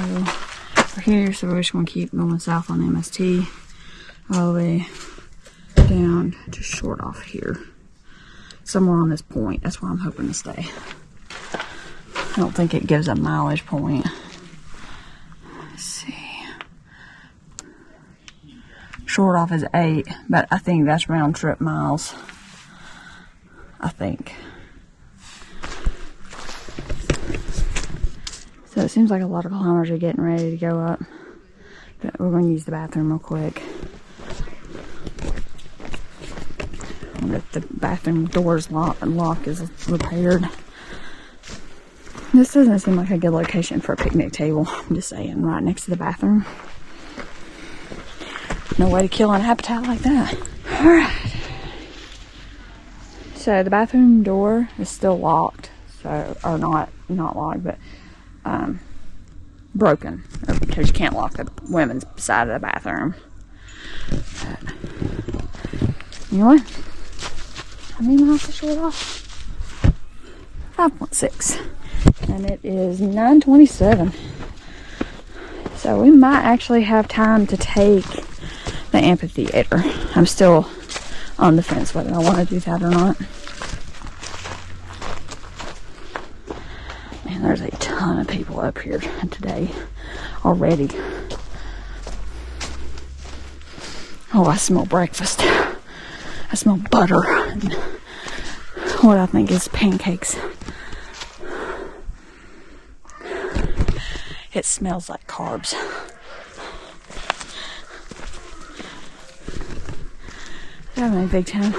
we're here, so we're just going to keep going south on MST all the way down to Shortoff here. Somewhere on this point. That's where I'm hoping to stay. I don't think it gives a mileage point. Let's see. Shortoff is 8, but I think that's round trip miles. I think. So it seems like a lot of climbers are getting ready to go up. But we're going to use the bathroom real quick. I wonder if the bathroom door's lock is repaired. This doesn't seem like a good location for a picnic table. I'm just saying, right next to the bathroom. No way to kill an appetite like that. Alright. So the bathroom door is still locked. So, or not locked, but broken. Because you can't lock the women's side of the bathroom. But anyway, how many miles to Shortoff? 5.6. And it is 9:27. So we might actually have time to take the amphitheater. I'm still on the fence whether I want to do that or not. Man, there's a ton of people up here today already. Oh, I smell breakfast. I smell butter and what I think is pancakes. It smells like carbs. Having a big time.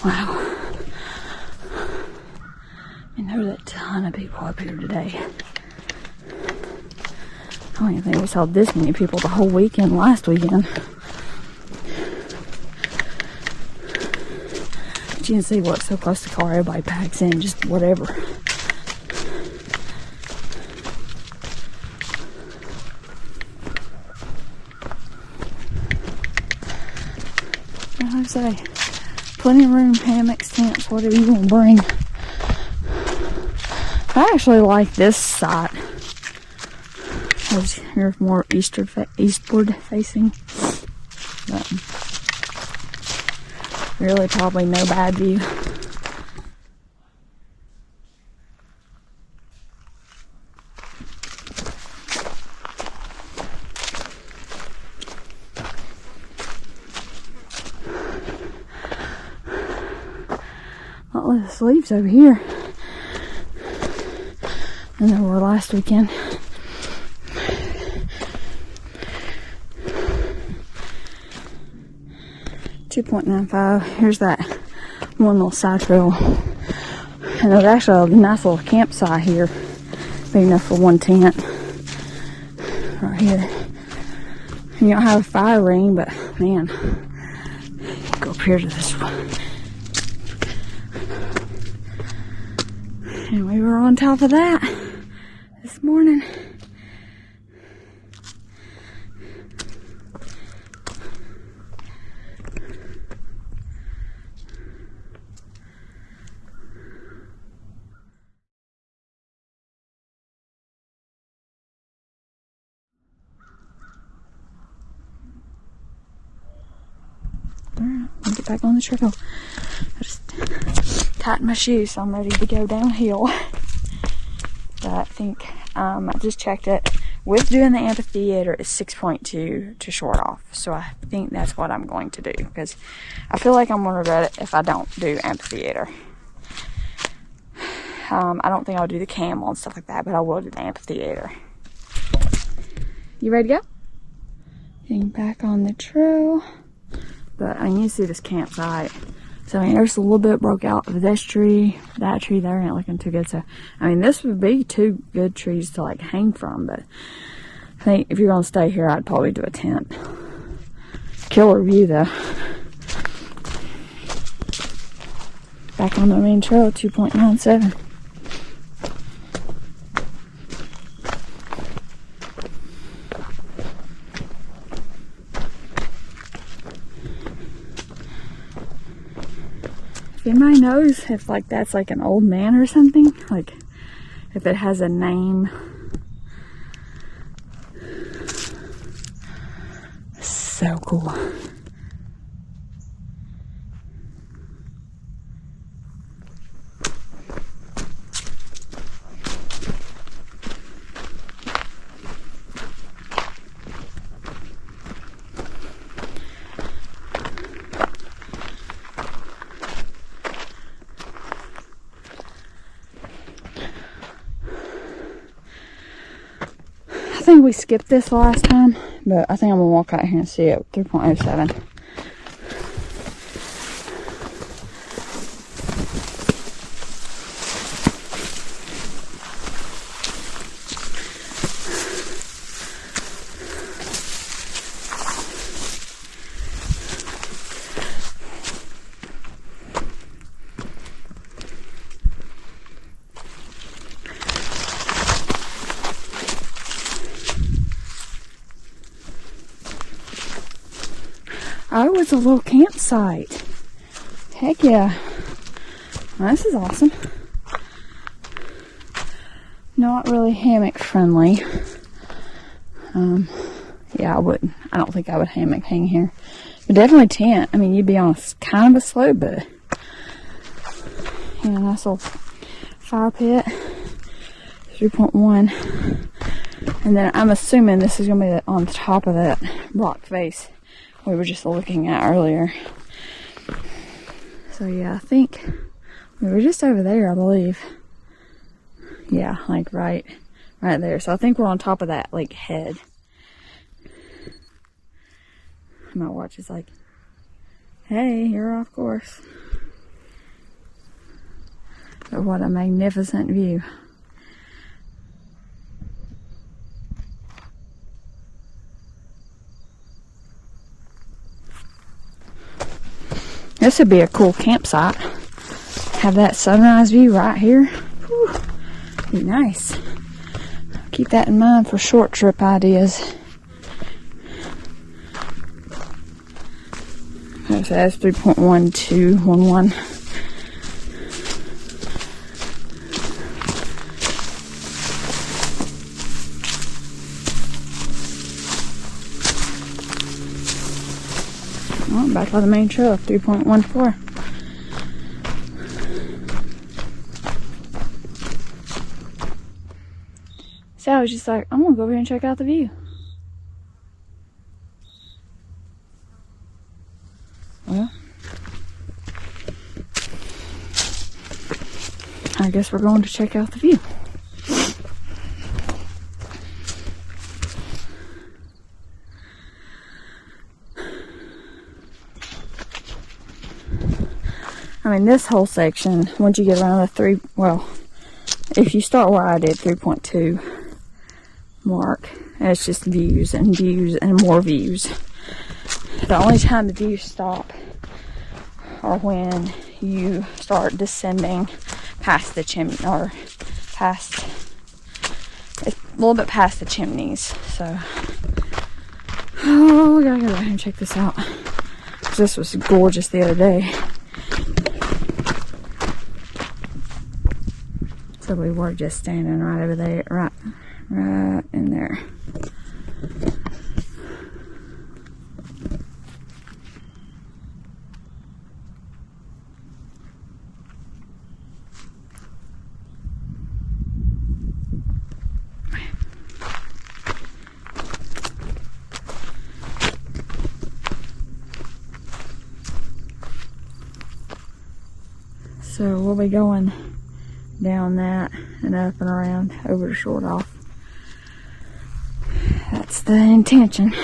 Wow. And there's a ton of people up here today. I don't even think we saw this many people the whole weekend last weekend. But you can see what's so close to the car, everybody packs in, just whatever. Like I say, plenty of room, hammocks, tents, whatever you want to bring. I actually like this site. You're more eastward facing, but really probably no bad view. A lot less leaves over here than there were last weekend. 2.95. Here's that one little side trail. And there's actually a nice little campsite here. Big enough for one tent. Right here. And you don't have a fire ring, but man, go up here to this one. And we were on top of that this morning. Alright, I'll get back on the trail. I just tightened my shoes so I'm ready to go downhill. But I think, I just checked it. With doing the amphitheater, it's 6.2 to Shortoff. So I think that's what I'm going to do. Because I feel like I'm going to regret it if I don't do amphitheater. I don't think I'll do the camel and stuff like that, but I will do the amphitheater. You ready to go? Getting back on the trail. But I mean, you see this campsite. So I mean, there's a little bit broke out of this tree. That tree there ain't looking too good. So I mean, this would be 2 good trees to like hang from. But I think if you're gonna stay here, I'd probably do a tent. Killer view though. Back on the main trail, 2.97. knows if like that's like an old man or something? Like if it has a name. So cool. I think we skipped this last time, but I think I'm gonna walk out here and see it. 3.07. Oh, it's a little campsite. Heck yeah. Well, this is awesome. Not really hammock friendly. Yeah, I wouldn't. I don't think I would hammock hang here. But definitely tent. I mean, you'd be on kind of a slope, but yeah, nice little fire pit. 3.1. And then I'm assuming this is going to be on the top of that rock face we were just looking at earlier. So yeah, I think we were just over there, I believe. Yeah, like right there. So I think we're on top of that like head. My watch is like, hey, you're off course. But what a magnificent view. This would be a cool campsite. Have that sunrise view right here. Whew. Be nice. Keep that in mind for short trip ideas. Okay, so that's 3.1211. Oh, back by the main trail, 3.14. So I was just like, I'm gonna go over here and check out the view. Well, I guess we're going to check out the view. I mean, this whole section, once you get around the if you start where I did, 3.2 mark, it's just views and views and more views. The only time the views stop are when you start descending past the chimney, or past, it's a little bit past the chimneys. So, oh, we gotta go ahead and check this out. This was gorgeous the other day. So we were just standing right over there, right in there. So we'll be going down that and up and around over to Shortoff. That's the intention.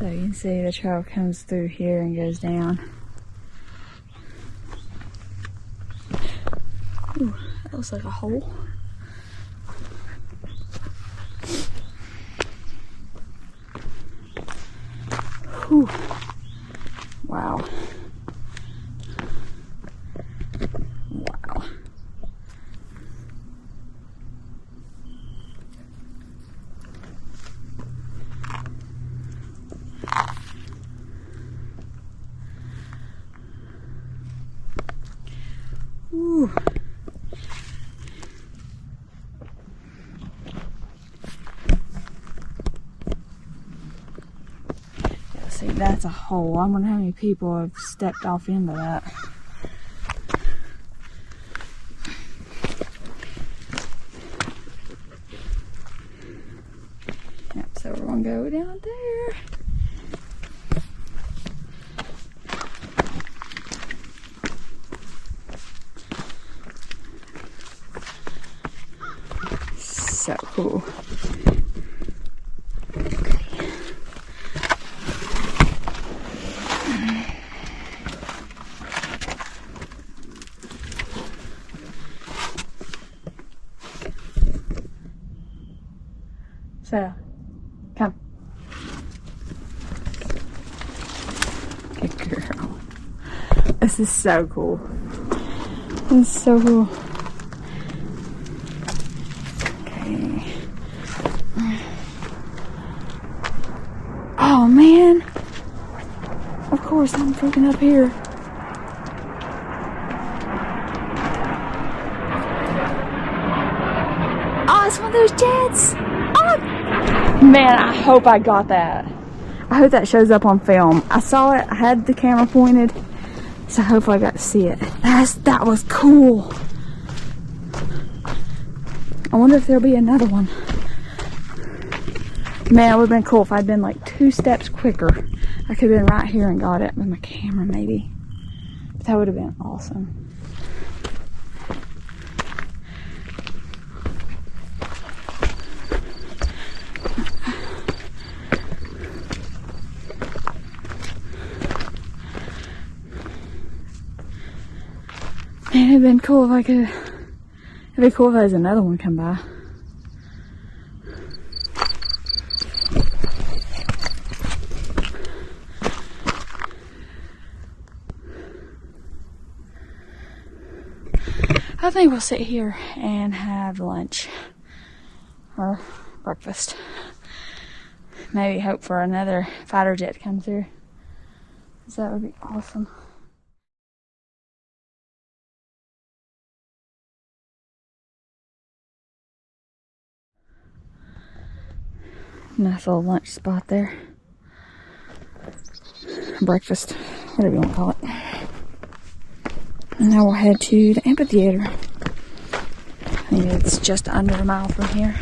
So you can see the trail comes through here and goes down. Ooh, that looks like a hole. Whew. Wow. Wow. Ooh. Yeah, see, that's a hole. I wonder how many people have stepped off into that. Yep, so we're gonna go down there. So cool. So, come. Good girl. This is so cool. This is so cool. Okay. Oh man. Of course I'm freaking up here. Oh, it's one of those jets. Oh, man, I hope I got that. I hope that shows up on film. I saw it. I had the camera pointed, so hopefully I got to see it. That was cool. I wonder if there'll be another one. Man, it would have been cool if I'd been like 2 steps quicker. I could have been right here and got it with my camera, maybe. That would have been awesome. Man, it'd been cool if I could. It'd be cool if there's another one come by. I think we'll sit here and have lunch or breakfast. Maybe hope for another fighter jet to come through, 'cause that would be awesome. Nice little lunch spot there. Breakfast, whatever you want to call it. And now we'll head to the amphitheater. I think it's just under a mile from here.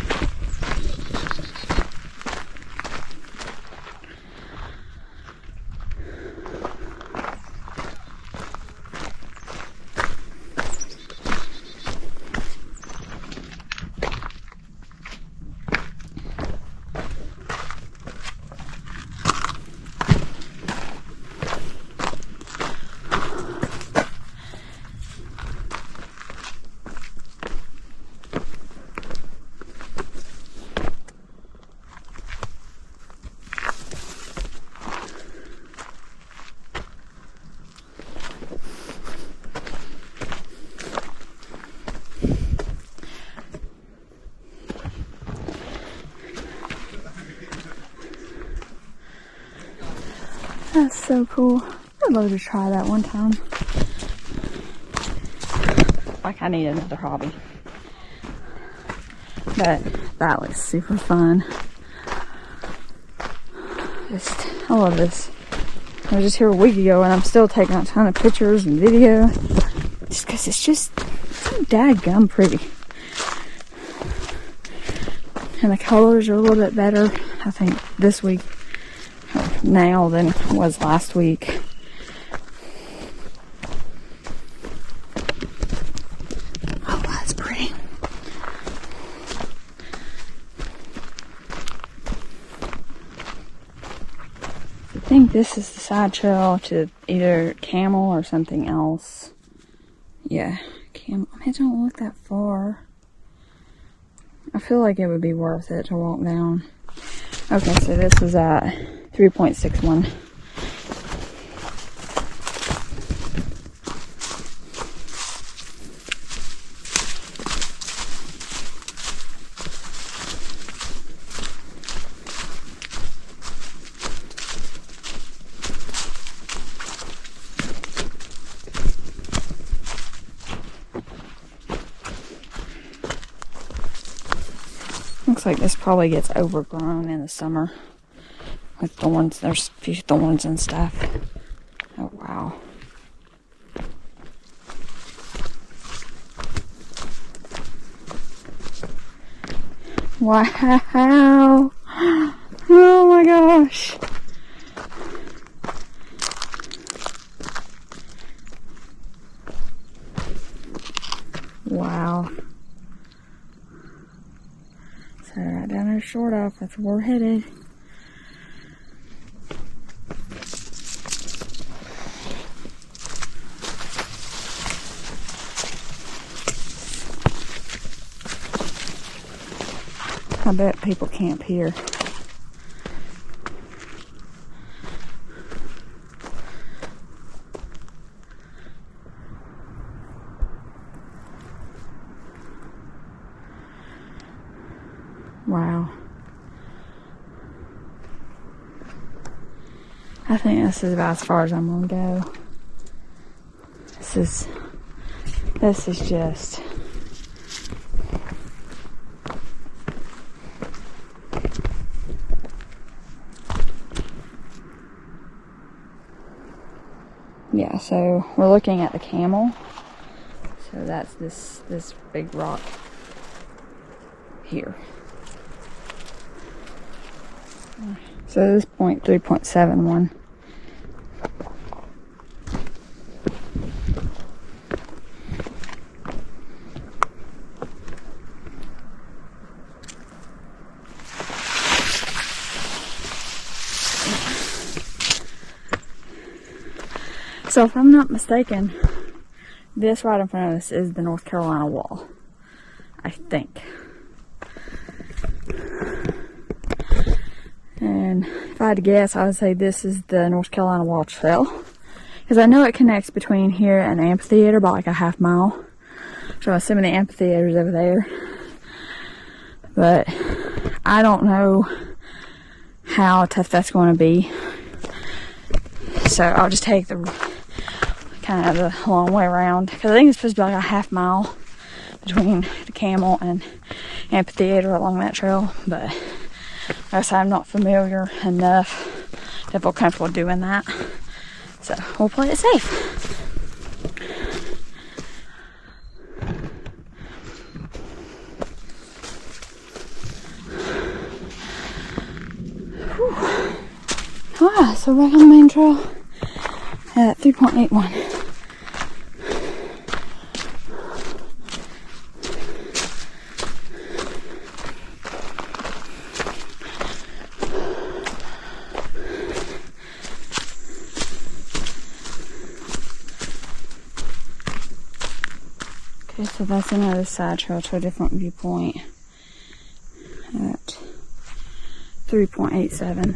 That's so cool. I'd love to try that one time. Like, I need another hobby. But that looks super fun. I love this. I was just here a week ago and I'm still taking a ton of pictures and video. Just because it's just so dadgum pretty. And the colors are a little bit better, I think, this week. Now than it was last week. Oh, that's pretty. think this is the side trail to either Camel or something else. Yeah, Camel. I mean, it don't look that far. I feel like it would be worth it to walk down. Okay, so this was at 3.61. Looks like this probably gets overgrown in the summer with thorns. There's a few thorns and stuff. Oh, wow. Wow. Oh my gosh. Wow. So right down there, Shortoff, that's where we're headed. I bet people camp here. Wow. I think this is about as far as I'm gonna go. This is just yeah, so we're looking at the Camel. So that's this big rock here. So this point 3.71. So if I'm not mistaken, this right in front of us is the North Carolina wall, I think. And if I had to guess, I would say this is the North Carolina Wall Trail. Because I know it connects between here and the amphitheater by like a half mile. So I'm assuming the amphitheater's over there. But I don't know how tough that's going to be. So I'll just take the kind of the long way around. Because I think it's supposed to be like a half mile between the Camel and amphitheater along that trail. But like I said, I'm not familiar enough to feel comfortable doing that. So we'll play it safe. Whew. Ah, so we're back on the main trail at 3.81. Okay, so that's another side trail to a different viewpoint at 3.87.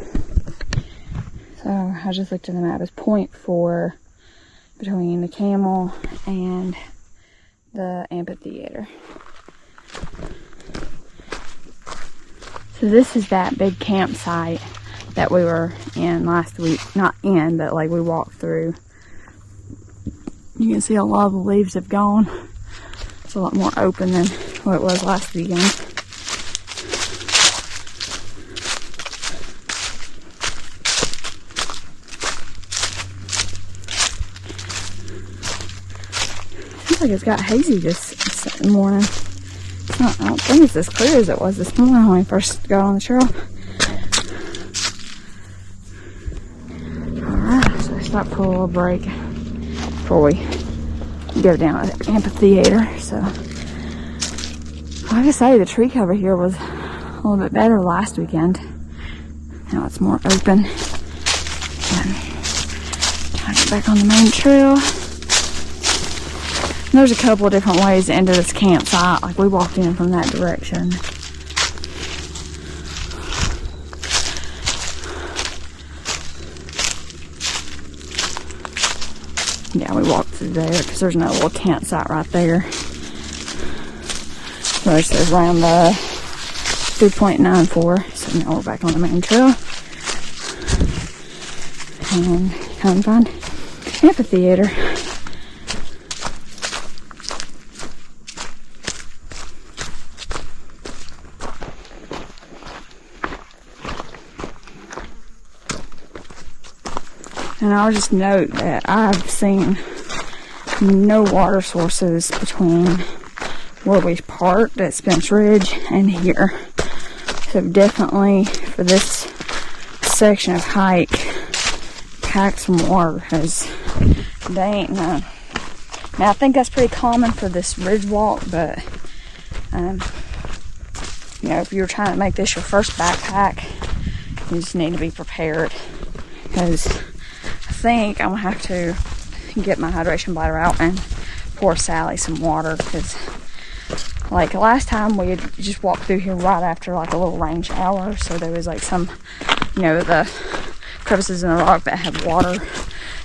So I just looked at the map. It's 0.4 between the Camel and the amphitheater. So this is that big campsite that we were in last week. Not in, but like we walked through. You can see a lot of the leaves have gone. It's a lot more open than what it was last weekend. Seems like it's got hazy this morning. It's not, I don't think it's as clear as it was this morning when we first got on the trail. Alright, so I stopped for a little break before we go down to the amphitheater. So like I say, the tree cover here was a little bit better last weekend. Now it's more open. And trying to get back on the main trail. And there's a couple of different ways into this campsite. Like we walked in from that direction. Yeah, we walked through there because there's no little campsite right there. So it says around the 3.94. So now we're back on the main trail. And come find amphitheater. And I'll just note that I've seen no water sources between where we parked at Spence Ridge and here. So definitely for this section of hike, pack some water because they ain't none. Now I think that's pretty common for this ridge walk, but you know, if you're trying to make this your first backpack, you just need to be prepared because I think I'm gonna have to get my hydration bladder out and pour Sally some water because like last time we had just walked through here right after like a little rain shower, so there was like some, you know, the crevices in the rock that have water,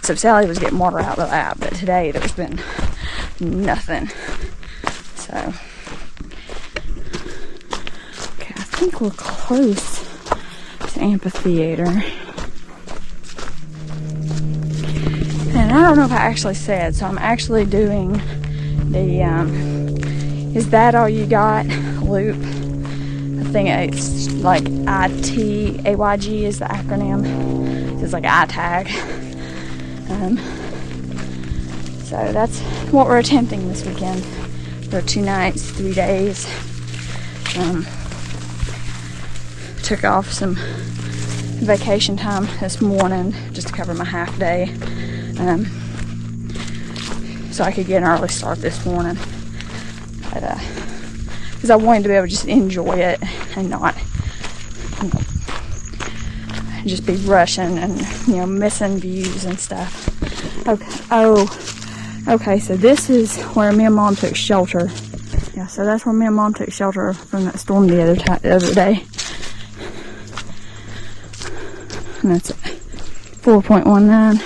so Sally was getting water out of that, but today there's been nothing. So okay, I think we're close to amphitheater. And I don't know if I actually said, so I'm actually doing the Is That All You Got loop. I think it's like ITAYG is the acronym. It's like ITAYG. So that's what we're attempting this weekend. For 2 nights, 3 days. Took off some vacation time this morning just to cover my half day. So I could get an early start this morning. But, because I wanted to be able to just enjoy it and not, you know, just be rushing and, you know, missing views and stuff. Okay, so this is where me and Mom took shelter. Yeah, so that's where me and Mom took shelter from that storm the other day. And that's 4.19.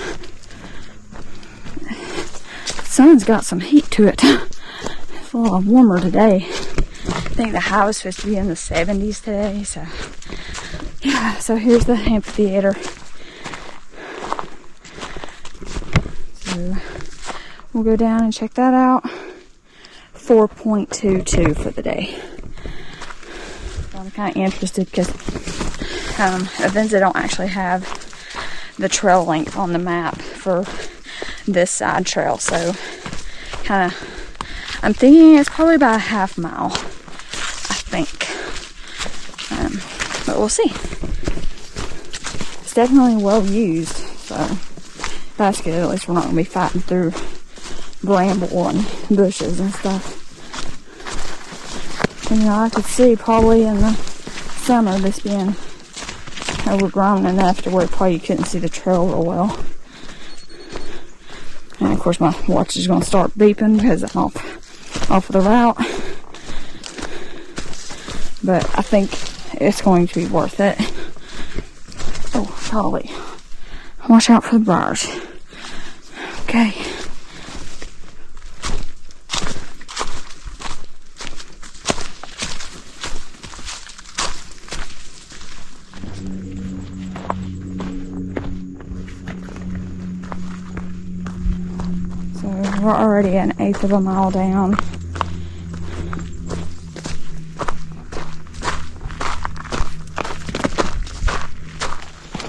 The sun's got some heat to it. It's a lot warmer today. I think the high was supposed to be in the 70s today, so yeah. So here's the amphitheater. So we'll go down and check that out. 4.22 for the day. So I'm kind of interested because events that don't actually have the trail length on the map for this side trail, so kind of I'm thinking it's probably about a half mile, I think, but we'll see. It's definitely well used, so that's good. At least we're not going to be fighting through bramble and bushes and stuff. And, you know, I could see probably in the summer this being overgrown enough to where probably you couldn't see the trail real well. And of course my watch is going to start beeping because I'm off of the route. But I think it's going to be worth it. Oh, golly. Watch out for the briars. Okay. We're already an 1/8 of a mile down.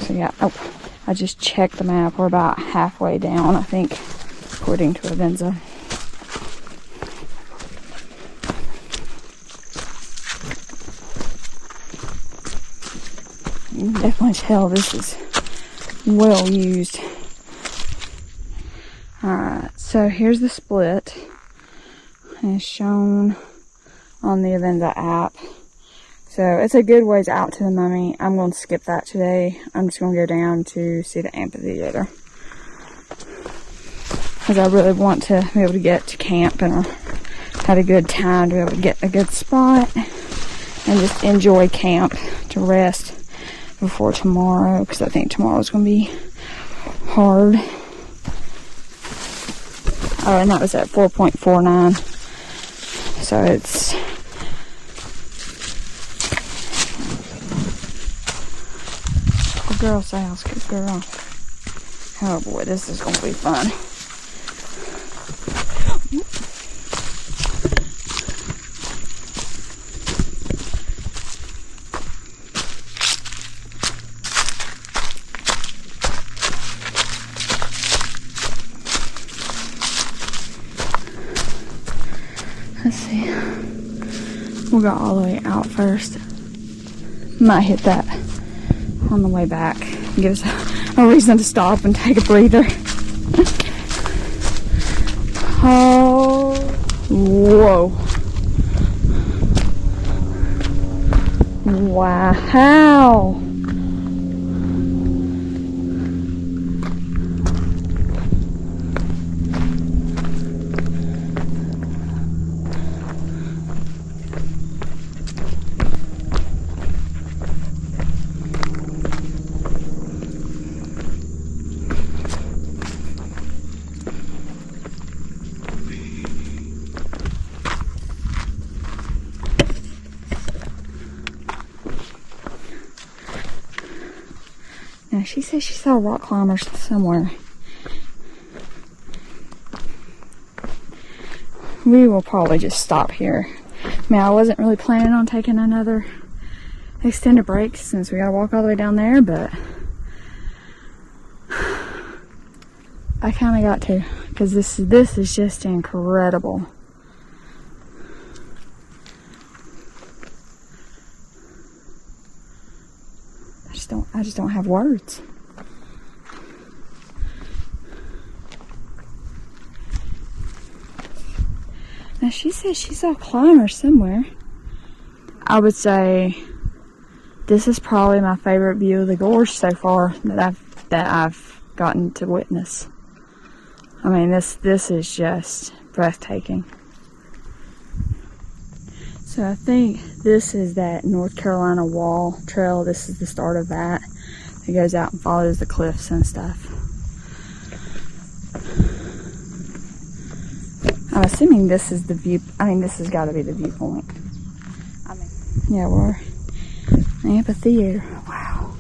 So yeah, oh, I just checked the map. We're about halfway down, I think, according to Avenza. You can definitely tell this is well used. Alright, so here's the split. It's shown on the Avenza app. So it's a good ways out to the Mummy. I'm going to skip that today. I'm just going to go down to see the amphitheater. Because I really want to be able to get to camp and have a good time, to be able to get a good spot and just enjoy camp, to rest before tomorrow, because I think tomorrow's going to be hard. Oh, and that was at 4.49. So it's... Good girl, Sals. Good girl. Oh boy, this is going to be fun. Let's see. We'll go all the way out first. Might hit that on the way back. Give us a reason to stop and take a breather. Oh, whoa. Wow. Now, she says she saw rock climbers somewhere. We will probably just stop here. I mean, I wasn't really planning on taking another extended break since we gotta walk all the way down there, but I kind of got to, because this is just incredible. I just don't have words. Now, she says she saw climbers somewhere. I would say this is probably my favorite view of the gorge so far that I've gotten to witness. I mean, this is just breathtaking. So I think this is that North Carolina Wall Trail. This is the start of that. It goes out and follows the cliffs and stuff. I'm assuming this is the view. I mean, this has got to be the viewpoint. I mean, yeah, we're amphitheater. Wow.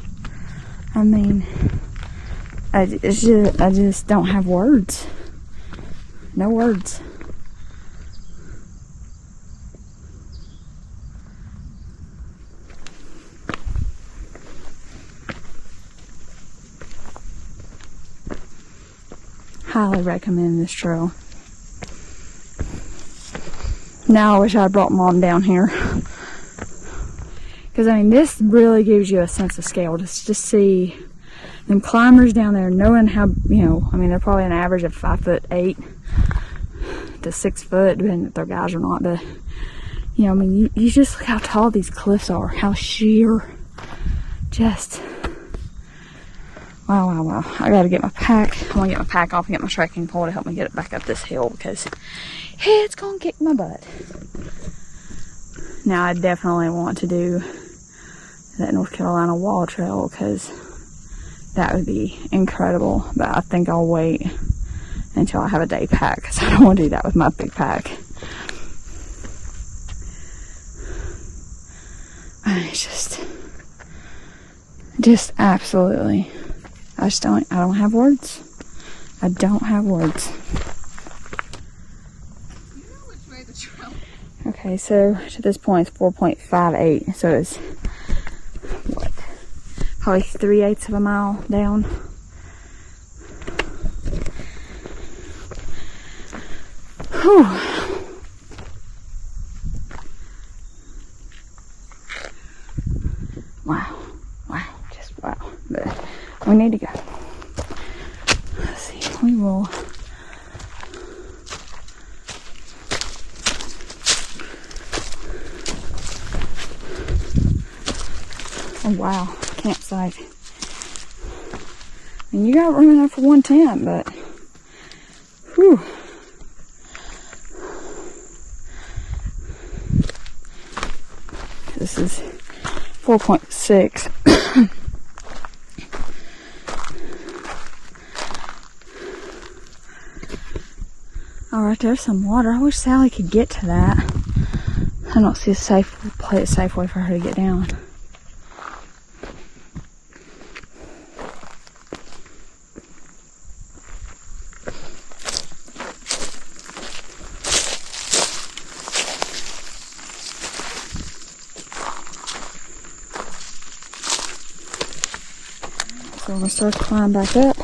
I mean, I just don't have words. No words. Highly recommend this trail. Now I wish I brought Mom down here. Because, I mean, this really gives you a sense of scale. Just to see them climbers down there, knowing how, you know, I mean, they're probably an average of 5'8" to 6 foot, depending if they're guys or not. But, you know, I mean, you just look how tall these cliffs are, how sheer. Just... wow, wow, wow. I gotta get my pack. I'm gonna get my pack off and get my trekking pole to help me get it back up this hill, because it's gonna kick my butt. Now, I definitely want to do that North Carolina Wall Trail, because that would be incredible. But I think I'll wait until I have a day pack, because I don't want to do that with my big pack. It's just absolutely... I don't have words. I don't have words. You know which way the trail is? Okay, so to this point it's 4.58, so it's what? Probably 3/8 of a mile down. Whew. Wow. Wow. Just wow. But we need to go. Let's see. We will. wow, campsite. And you got room enough for one tent, but whew. This is 4.6. Oh, right there's some water. I wish Sally could get to that. I don't see a safe way for her to get down. So we're going to start to climb back up.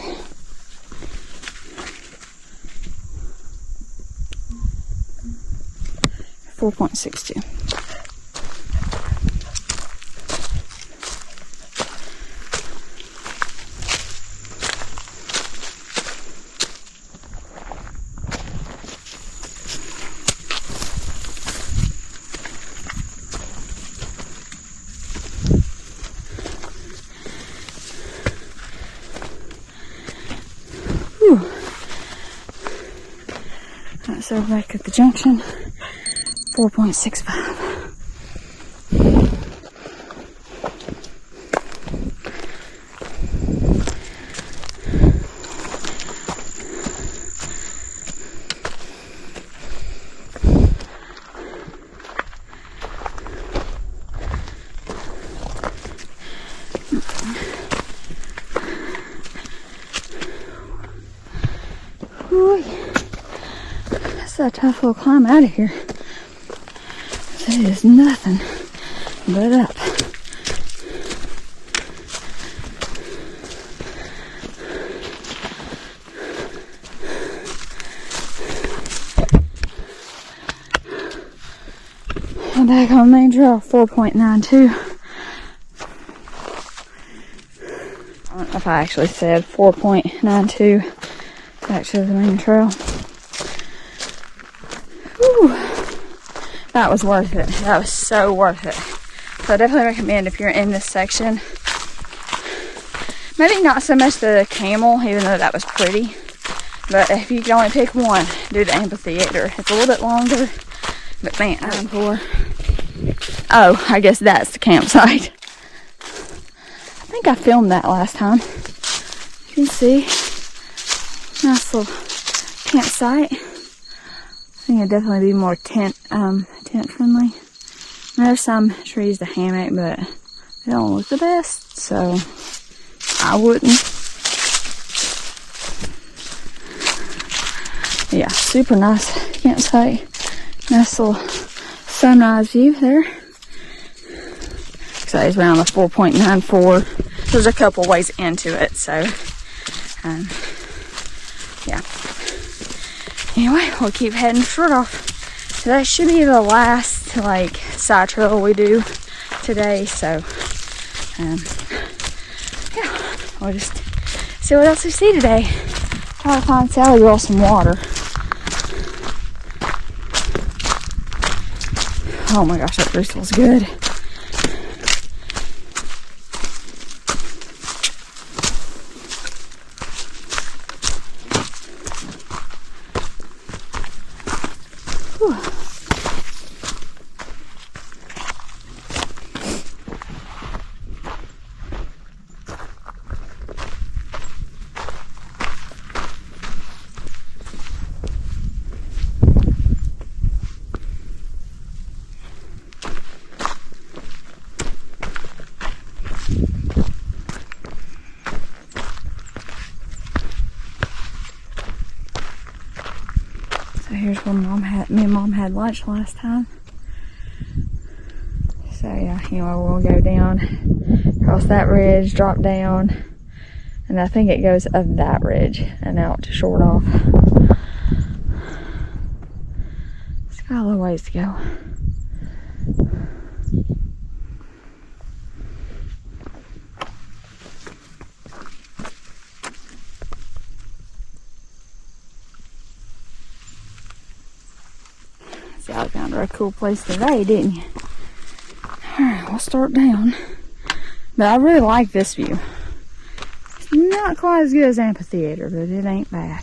.62. Alright, so we're back at the junction. 4.65. That's a tough little climb out of here. It is nothing but up. I'm back on the main trail, 4.92. I don't know if I actually said 4.92 back to the main trail. Whew. That was worth it. That was so worth it. So I definitely recommend if you're in this section. Maybe not so much the Camel, even though that was pretty. But if you can only pick one, do the amphitheater. It's a little bit longer. But man, oh, I guess that's the campsite. I think I filmed that last time. You can see. Nice little campsite. I think it'd definitely be more tent friendly. There's some trees to hammock, but they don't look the best, so I wouldn't. Yeah, super nice campsite. Nice little sunrise view there. So it's around the 4.94. There's a couple ways into it, so yeah. Anyway, we'll keep heading Shortoff. So that should be the last side trail we do today. So yeah, we'll just see what else we see today. Try to find Sally girl some water. Oh my gosh, that bristle's good. Whew. So here's where me and Mom had lunch last time. So yeah, anyway, we'll go down, cross that ridge, drop down, and I think it goes up that ridge and out to Shortoff. It's got a little ways to go. I found a cool place today, didn't you? Alright, we'll start down. But I really like this view. It's not quite as good as Amphitheater, but it ain't bad.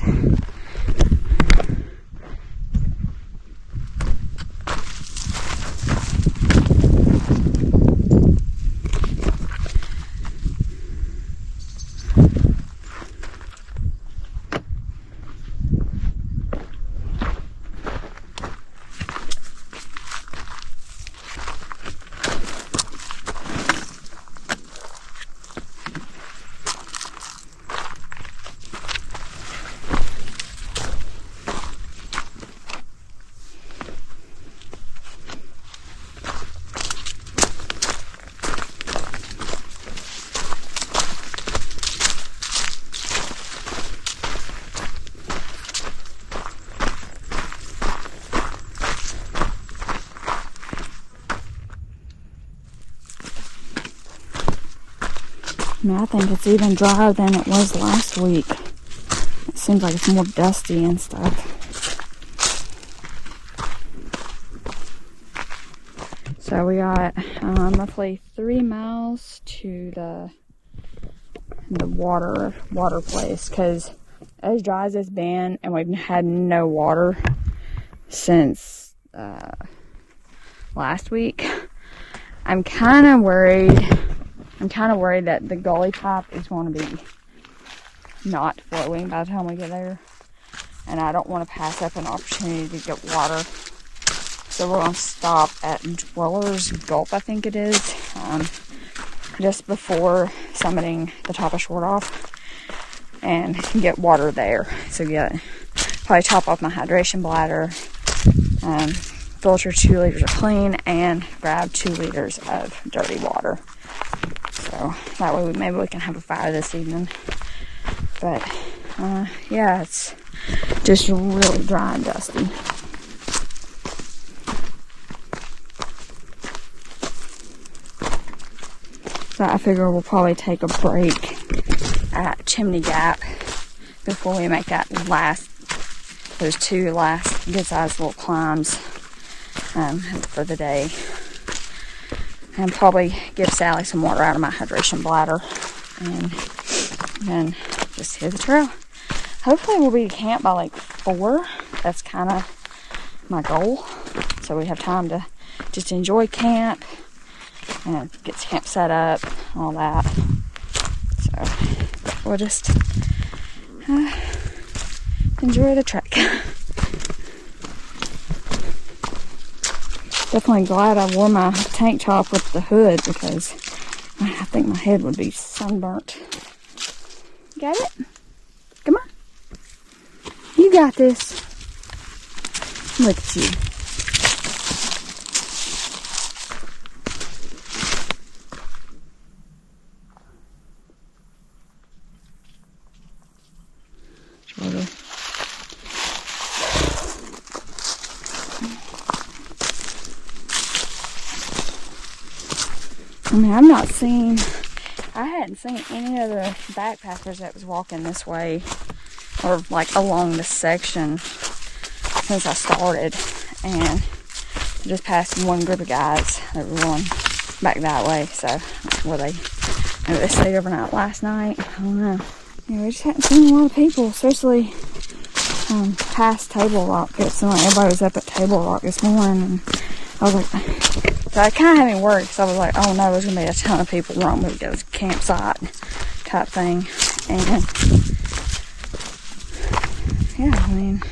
I mean, I think it's even drier than it was last week. It seems like it's more dusty and stuff. So we got roughly 3 miles to the water place, because as dry as it's been, and we've had no water since last week, I'm kind of worried that the gully pipe is going to be not flowing by the time we get there. And I don't want to pass up an opportunity to get water. So we're going to stop at Dweller's Gulp, I think it is, just before summiting the top of Shortoff, and get water there. So probably top off my hydration bladder, filter 2 liters of clean, and grab 2 liters of dirty water. So that way maybe we can have a fire this evening. But yeah, it's just really dry and dusty. So I figure we'll probably take a break at Chimney Gap before we make those 2 last good sized little climbs for the day. And probably give Sally some water out of my hydration bladder, and then just hit the trail. Hopefully we'll be to camp by like 4. That's kind of my goal. So we have time to just enjoy camp and get camp set up and all that. So we'll just enjoy the trek. Definitely glad I wore my tank top with the hood, because I think my head would be sunburnt. Got it? Come on. You got this. Look at you. Shorter. I mean, I hadn't seen any of the backpackers that was walking this way, or like along this section, since I started. And I just passed one group of guys that were going back that way. So, maybe they stayed overnight last night. I don't know. Yeah, we just hadn't seen a lot of people, especially past Table Rock. It seemed like everybody was up at Table Rock this morning, and I was like, so I kind of had me worried, because I was like, oh no, there's going to be a ton of people wrong with those campsite type thing. And yeah, I mean,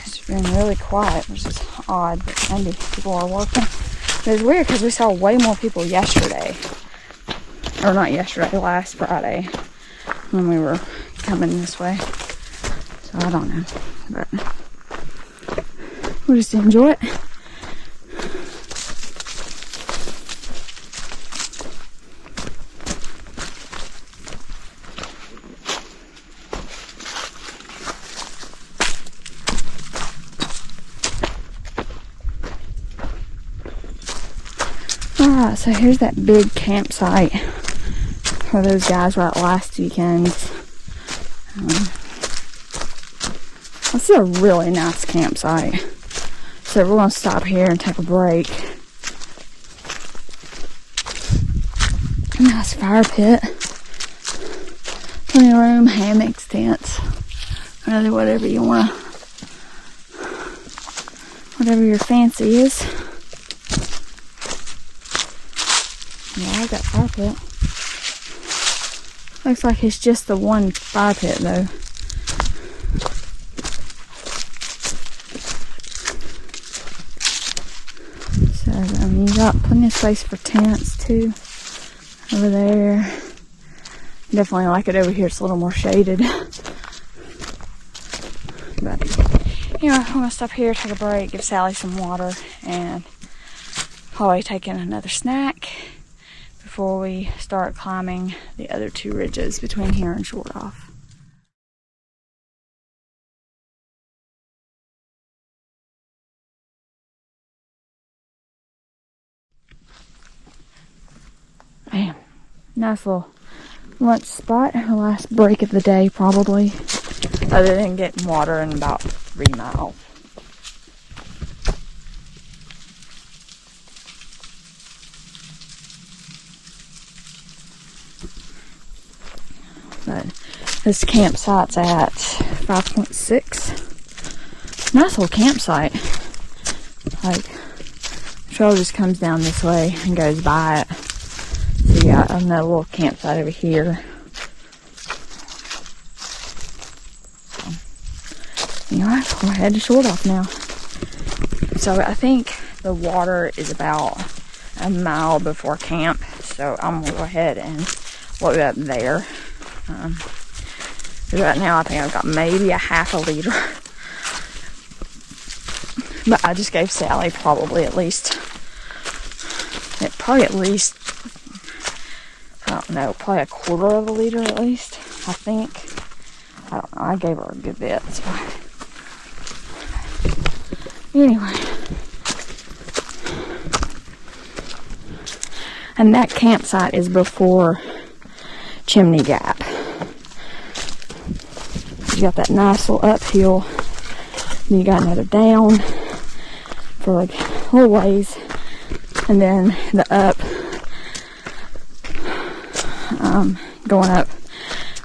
it's been really quiet, which is odd, but maybe people are working. But it's weird, because we saw way more people yesterday, or not yesterday, last Friday, when we were coming this way. So I don't know, but we'll just enjoy it. Alright, so here's that big campsite where those guys were at last weekend. This is a really nice campsite. So we're going to stop here and take a break. And Nice fire pit. Plenty of room, hammocks, tents, really whatever you want to, whatever your fancy is. Yeah, I got fire pit. Looks like it's just the one fire pit though. So, I mean, you got plenty of space for tents too. Over there. Definitely like it over here. It's a little more shaded. But anyway, I'm gonna stop here, take a break, give Sally some water, and probably take in another snack before we start climbing the other two ridges between here and Shortoff. Man, nice little lunch spot. Our last break of the day, probably, other than getting water in about 3 miles. But this campsite's at 5.6. Nice little campsite. Like, the trail just comes down this way and goes by it. So you got another little campsite over here. Anyway, we're headed to Shortoff now. So I think the water is about a mile before camp. So I'm gonna go ahead and load up there. Right now I think I've got maybe a half a liter. But I just gave Sally probably at least, I don't know, probably a quarter of a liter at least, I think. I don't know, I gave her a good bit, so. Anyway. And that campsite is before Chimney Gap. You got that nice little uphill, then you got another down for like a little ways, and then the up, going up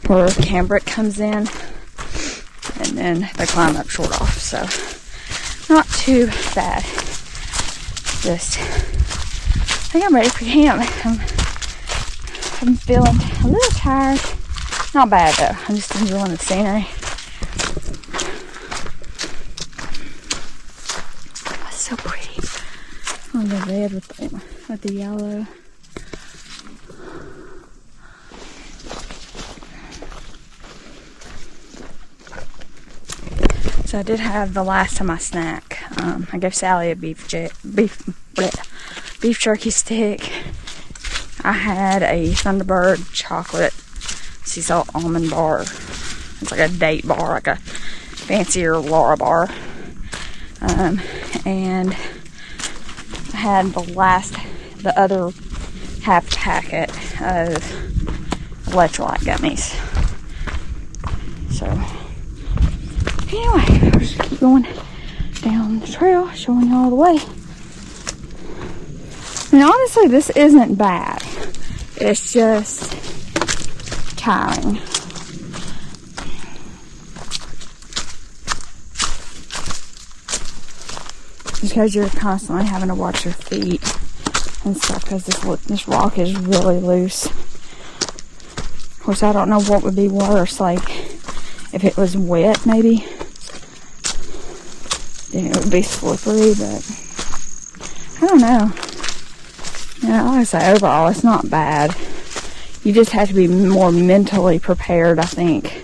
where Cambric comes in, and then they climb up Shortoff. So not too bad. Just, I think I'm ready for camp. I'm feeling a little tired. Not bad though. I'm just enjoying the scenery. Oh, it's so pretty. Oh, the red with the yellow. So I did have the last time I snack. I gave Sally a beef jerky stick. I had a Thunderbird chocolate sea salt almond bar. It's like a date bar, like a fancier Laura bar. And I had the other half packet of electrolyte gummies. So anyway, I'll just keep going down the trail, showing you all the way. And honestly, this isn't bad. It's just tiring. Just because you're constantly having to watch your feet and stuff, because this rock is really loose. Of course, I don't know what would be worse, like if it was wet maybe, then it would be slippery, but I don't know. Yeah, like I say, overall it's not bad. You just have to be more mentally prepared, I think,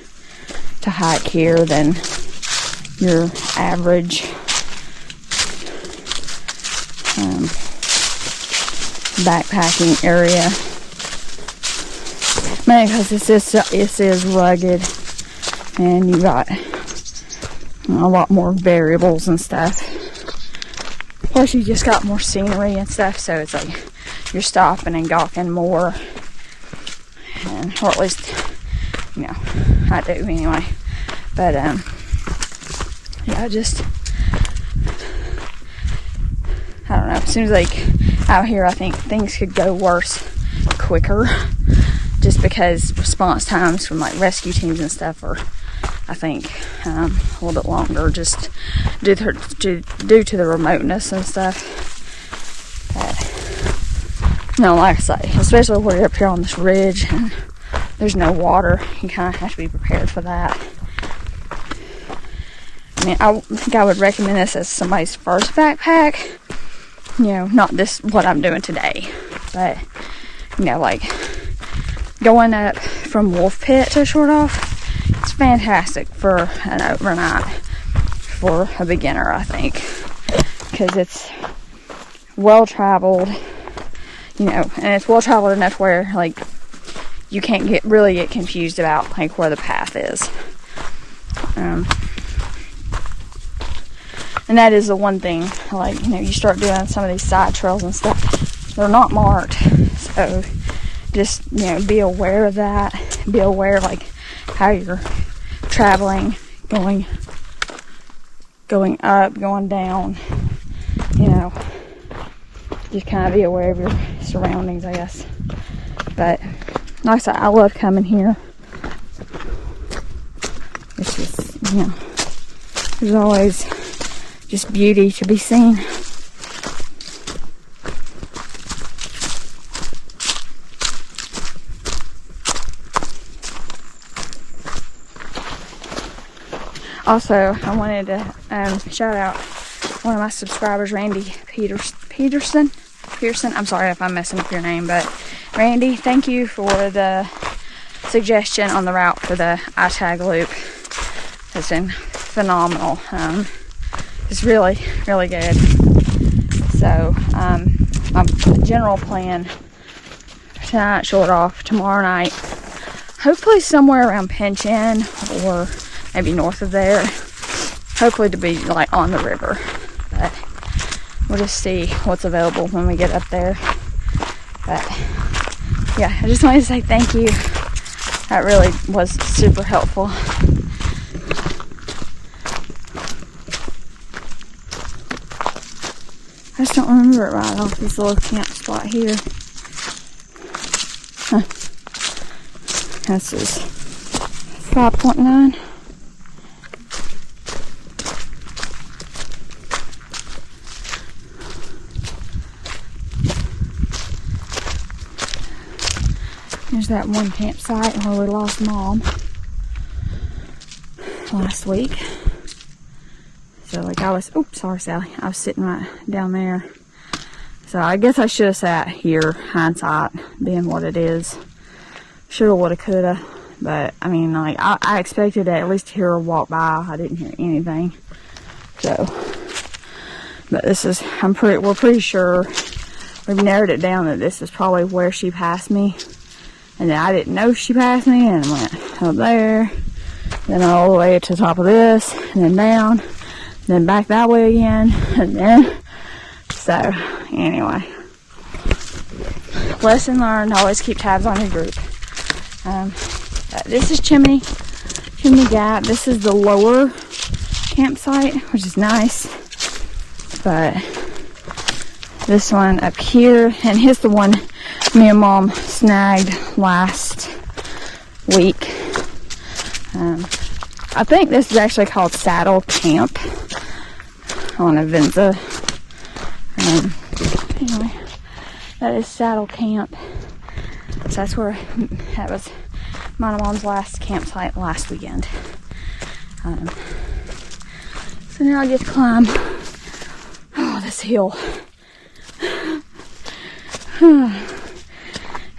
to hike here than your average backpacking area. Mainly because this is rugged, and you got a lot more variables and stuff. Plus, you just got more scenery and stuff, so it's like you're stopping and gawking more, or at least, you know, I do anyway. But yeah, I don't know. It seems like out here, I think things could go worse quicker, just because response times from like rescue teams and stuff are, I think, a little bit longer, just due to the remoteness and stuff. But, you know, like I say, especially when you're up here on this ridge and there's no water, you kind of have to be prepared for that. I mean, I think I would recommend this as somebody's first backpack. You know, not this, what I'm doing today, but, you know, like, going up from Wolf Pit to Shortoff, it's fantastic for an overnight for a beginner, I think, because it's well traveled, you know, and it's well traveled enough where, like, you can't really get confused about, like, where the path is. And that is the one thing, like, you know, you start doing some of these side trails and stuff, they're not marked, so just, you know, be aware of that, be aware, like, how you're traveling, going up, going down, you know, just kind of be aware of your surroundings, I guess. But, like I said, I love coming here. It's just, you know, there's always just beauty to be seen. Also, I wanted to shout out one of my subscribers, Randy Peterson. I'm sorry if I'm messing up your name, but Randy, thank you for the suggestion on the route for the ITAYG loop. It's been phenomenal. It's really, really good. So, my general plan tonight, Shortoff, tomorrow night, hopefully somewhere around Pinchin or maybe north of there. Hopefully to be like on the river. But we'll just see what's available when we get up there. But yeah, I just wanted to say thank you. That really was super helpful. I just don't remember it right off this little camp spot here. Huh. This is 5.9. There's that one campsite where we lost Mom last week. So like I was, oops, sorry Sally, I was sitting right down there. So I guess I should have sat here, hindsight being what it is. Shoulda, woulda, coulda. But I mean, like I expected to at least hear her walk by. I didn't hear anything. So, but this is, we're pretty sure we've narrowed it down that this is probably where she passed me. And then I didn't know she passed me, and I went up there, then all the way to the top of this, and then down, then back that way again, and then, so, anyway. Lesson learned, always keep tabs on your group. This is Chimney Gap. This is the lower campsite, which is nice, but this one up here, and here's the one me and Mom snagged last week. I think this is actually called Saddle Camp on Avenza. Anyway, that is Saddle Camp. So that was mine and Mom's last campsite last weekend. So now I get to climb this hill.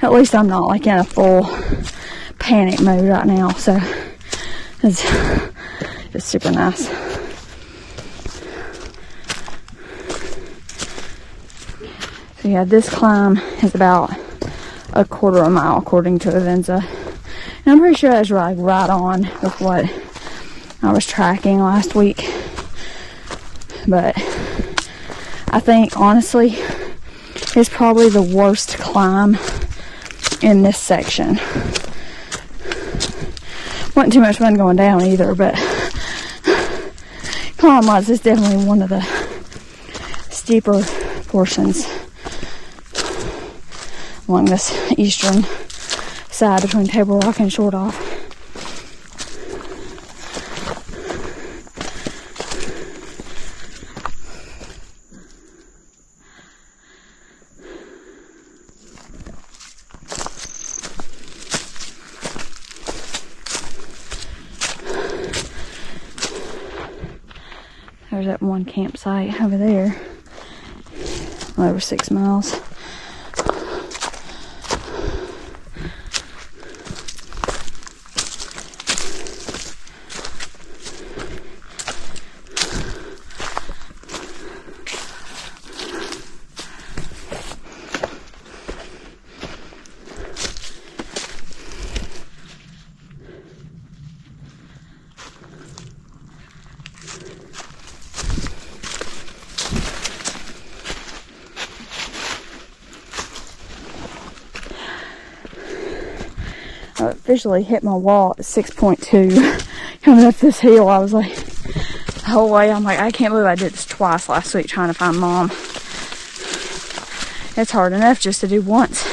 At least I'm not like in a full panic mode right now, so it's just super nice. So yeah, this climb is about a quarter of a mile according to Avenza. And I'm pretty sure that's right on with what I was tracking last week. But I think honestly it's probably the worst climb in this section. Wasn't too much fun going down either, but climb wise, it's definitely one of the steeper portions. along this eastern side between Table Rock and Shortoff. There's that one campsite over there, over 6 miles. I officially hit my wall at 6.2 coming up this hill. I was like, the whole way, I'm like, I can't believe I did this twice last week trying to find Mom. It's hard enough just to do once.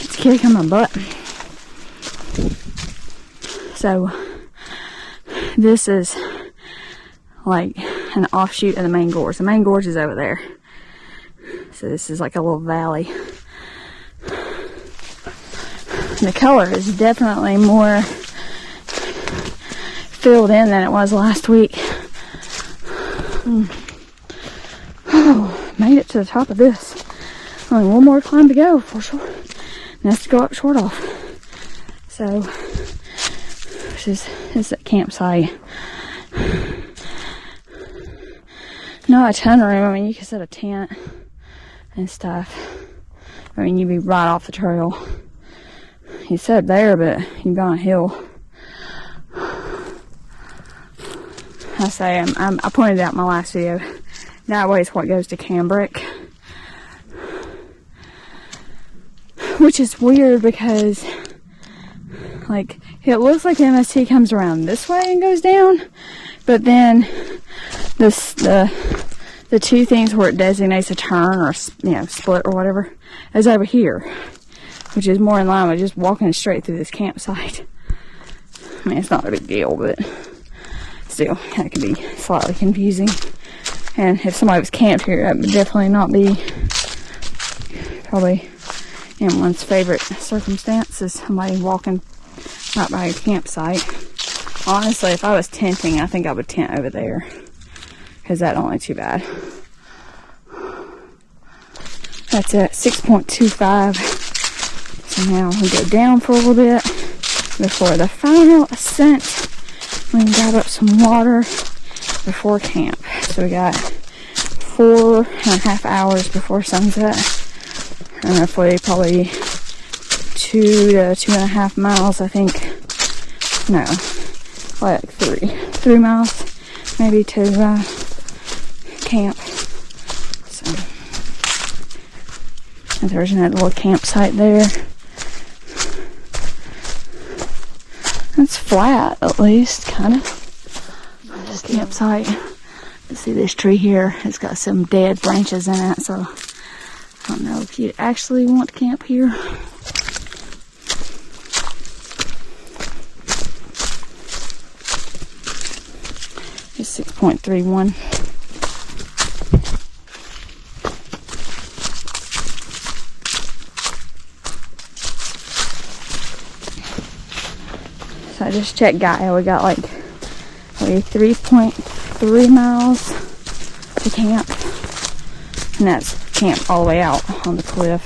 It's kicking my butt. So, this is like an offshoot of the main gorge. The main gorge is over there. So this is like a little valley. The color is definitely more filled in than it was last week. Oh, made it to the top of this. Only one more climb to go for sure. And that's to go up Shortoff. So, this is a campsite. Not a ton of room. I mean, you can set a tent and stuff. I mean, you'd be right off the trail. You set there, but you've gone a hill. I say, I pointed out in my last video, that way is what goes to Cambrick. Which is weird because, like, it looks like the MST comes around this way and goes down, but then the two things where it designates a turn or, you know, split or whatever is over here, which is more in line with just walking straight through this campsite. I mean, it's not a big deal, but still, that can be slightly confusing. And if somebody was camped here, that would definitely not be probably anyone's favorite circumstance, is somebody walking right by a campsite. Honestly, if I was tenting, I think I would tent over there, because that's only too bad. That's at 6.25. So now we go down for a little bit before the final ascent. We can grab up some water before camp. So we got 4.5 hours before sunset. And roughly probably 2 to 2.5 miles, I think. No, like 3 miles maybe to camp. So, and there's another little campsite there. It's flat, at least, kind of. This campsite. You see this tree here? It's got some dead branches in it, so I don't know if you actually want to camp here. It's 6.31. So I just checked Gaia. We got like 3.3 miles to camp. And that's camp all the way out on the cliff.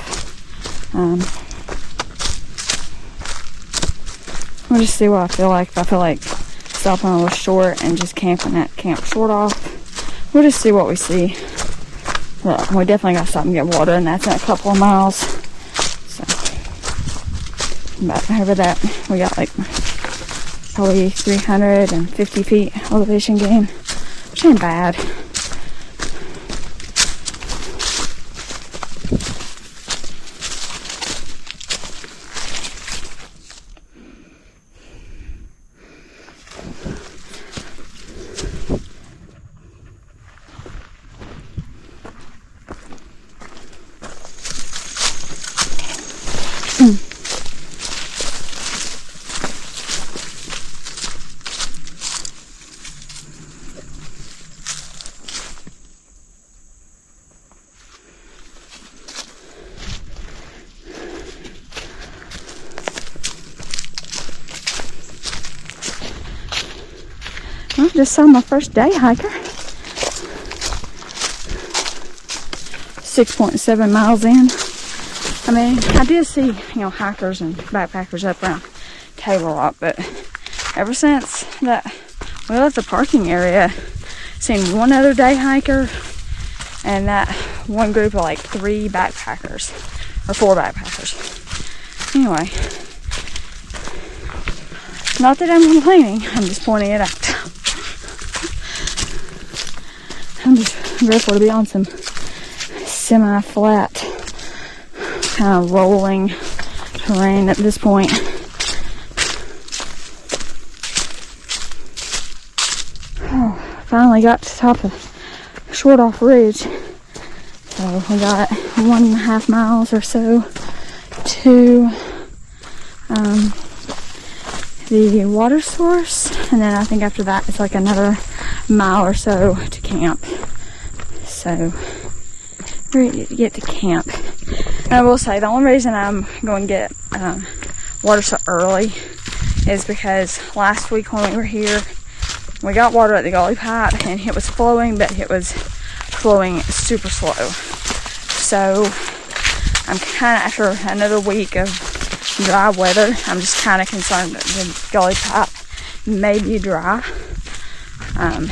We'll just see what I feel like. If I feel like stopping a little short and just camping at Camp Shortoff, we'll just see what we see. But we definitely got to stop and get water, and that's in a couple of miles. So, but over that, we got like probably 350 feet elevation gain, which ain't bad. just saw my first day hiker. 6.7 miles in. I mean, I did see, hikers and backpackers up around Table Rock, but ever since that we left the parking area, seen one other day hiker and that one group of like 3 backpackers or 4 backpackers. Anyway, not that I'm complaining, I'm just pointing it out. I'm just grateful to be on some semi-flat, kind of rolling terrain at this point. Oh, finally got to the top of Shortoff Ridge. So we got 1.5 miles or so to the water source, and then I think after that it's like another mile or so to camp. So we're ready to get to camp. And I will say the only reason I'm going to get water so early is because last week when we were here, we got water at the gully pipe and it was flowing, but it was flowing super slow. So I'm kind of, after another week of dry weather, I'm just kind of concerned that the gully pipe may be dry. And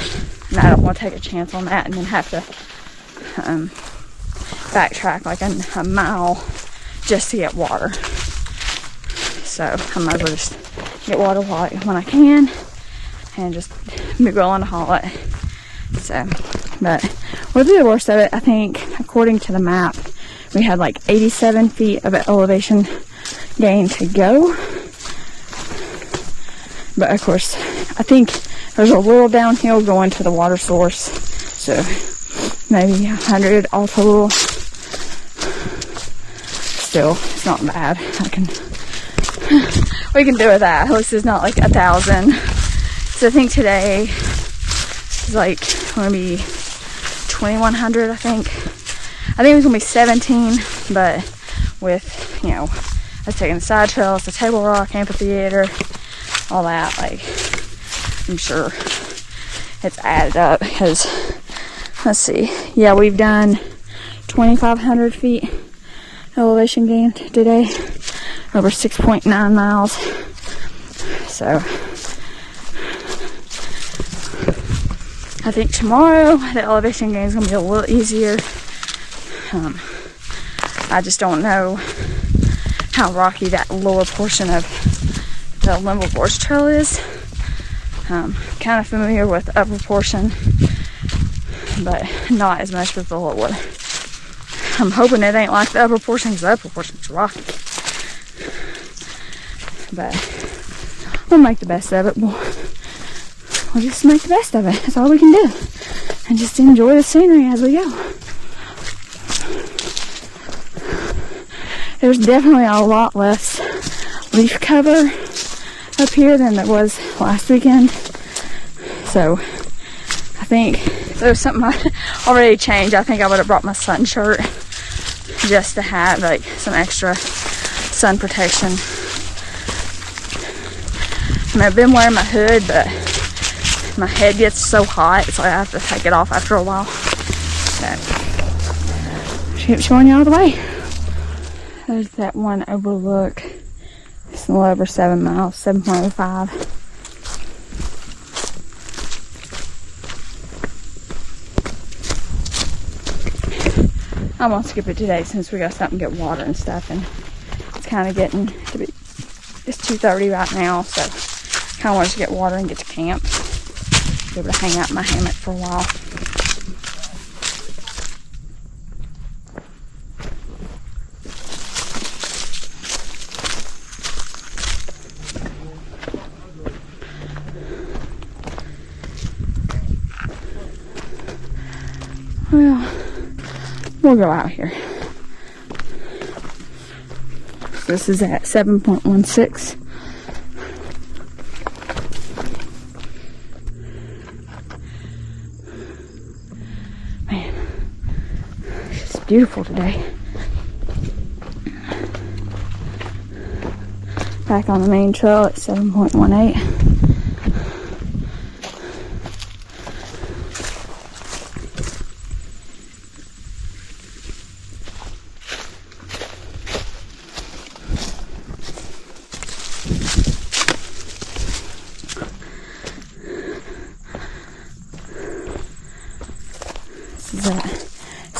I don't want to take a chance on that and then have to backtrack like a mile just to get water. So I might as well just get water when I can and just be willing to haul it. So, but we'll do the worst of it. I think, according to the map, we had like 87 feet of elevation gain to go. But of course, I think there's a little downhill going to the water source. So maybe 100 all total. Still, it's not bad. We can do with that. At least it's not like 1,000. So I think today is like going to be 2,100, I think. I think it was going to be 17, but with, us taking the side trails, the Table Rock Amphitheater, all that, like, I'm sure it's added up because, let's see, yeah, we've done 2,500 feet elevation gain today, over 6.9 miles. So I think tomorrow the elevation gain is going to be a little easier. I just don't know how rocky that lower portion of the Linville Gorge trail is. Kind of familiar with the upper portion, but not as much with the lower. I'm hoping it ain't like the upper portion, because the upper portion's rocky. But we'll make the best of it. We'll just make the best of it. That's all we can do. And just enjoy the scenery as we go. There's definitely a lot less leaf cover up here than there was last weekend. So I think if there was something I already changed, I think I would have brought my sun shirt just to have like some extra sun protection. I mean, I've been wearing my hood, but my head gets so hot, so I have to take it off after a while. So, keep showing you all the way. There's that one overlook. It's a little over 7 miles, 7.05. I'm gonna skip it today since we got to stop and get water and stuff, and it's kind of getting to be, it's 2:30 right now, so kind of wanted to get water and get to camp. Be able to hang out in my hammock for a while. Well, we'll go out here. This is at 7.16. Man, it's just beautiful today. Back on the main trail at 7.18.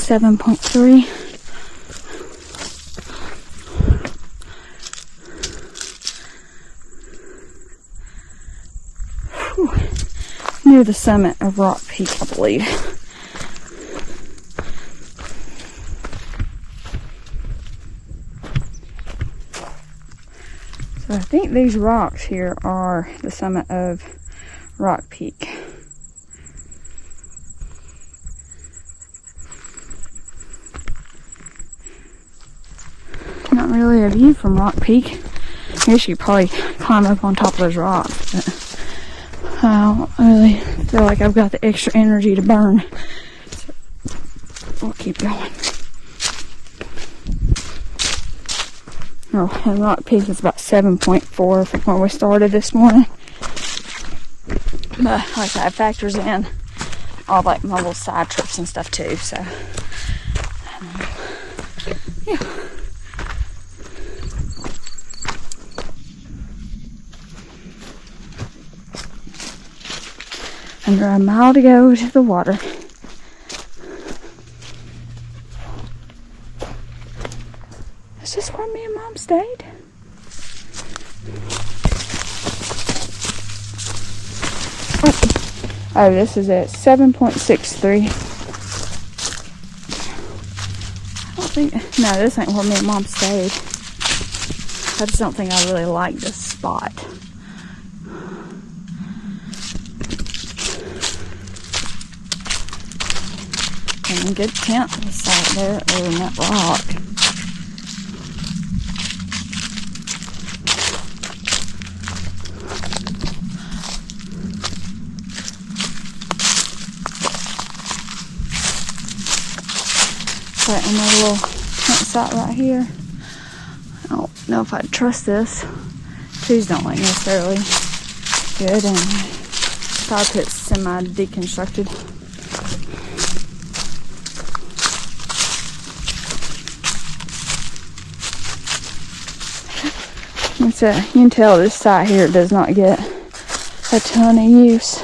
7.3. Near the summit of Rock Peak, I believe. So I think these rocks here are the summit of Rock Peak. Not really a view from Rock Peak. I guess you could probably climb up on top of those rocks, but I don't really feel like I've got the extra energy to burn. So we'll keep going. Oh, and Rock Peak is about 7.4 from where we started this morning. But like I said, it factors in all like my little side trips and stuff too, so yeah. Under a mile to go to the water. Is this where me and Mom stayed? Oh, this is at 7.63. I don't think, no, this ain't where me and Mom stayed. I just don't think I really like this spot. And good tent site there over in that rock. But another little tent site right here. I don't know if I'd trust this. Trees don't look necessarily good, and fire pit's semi-deconstructed. So you can tell this site here does not get a ton of use.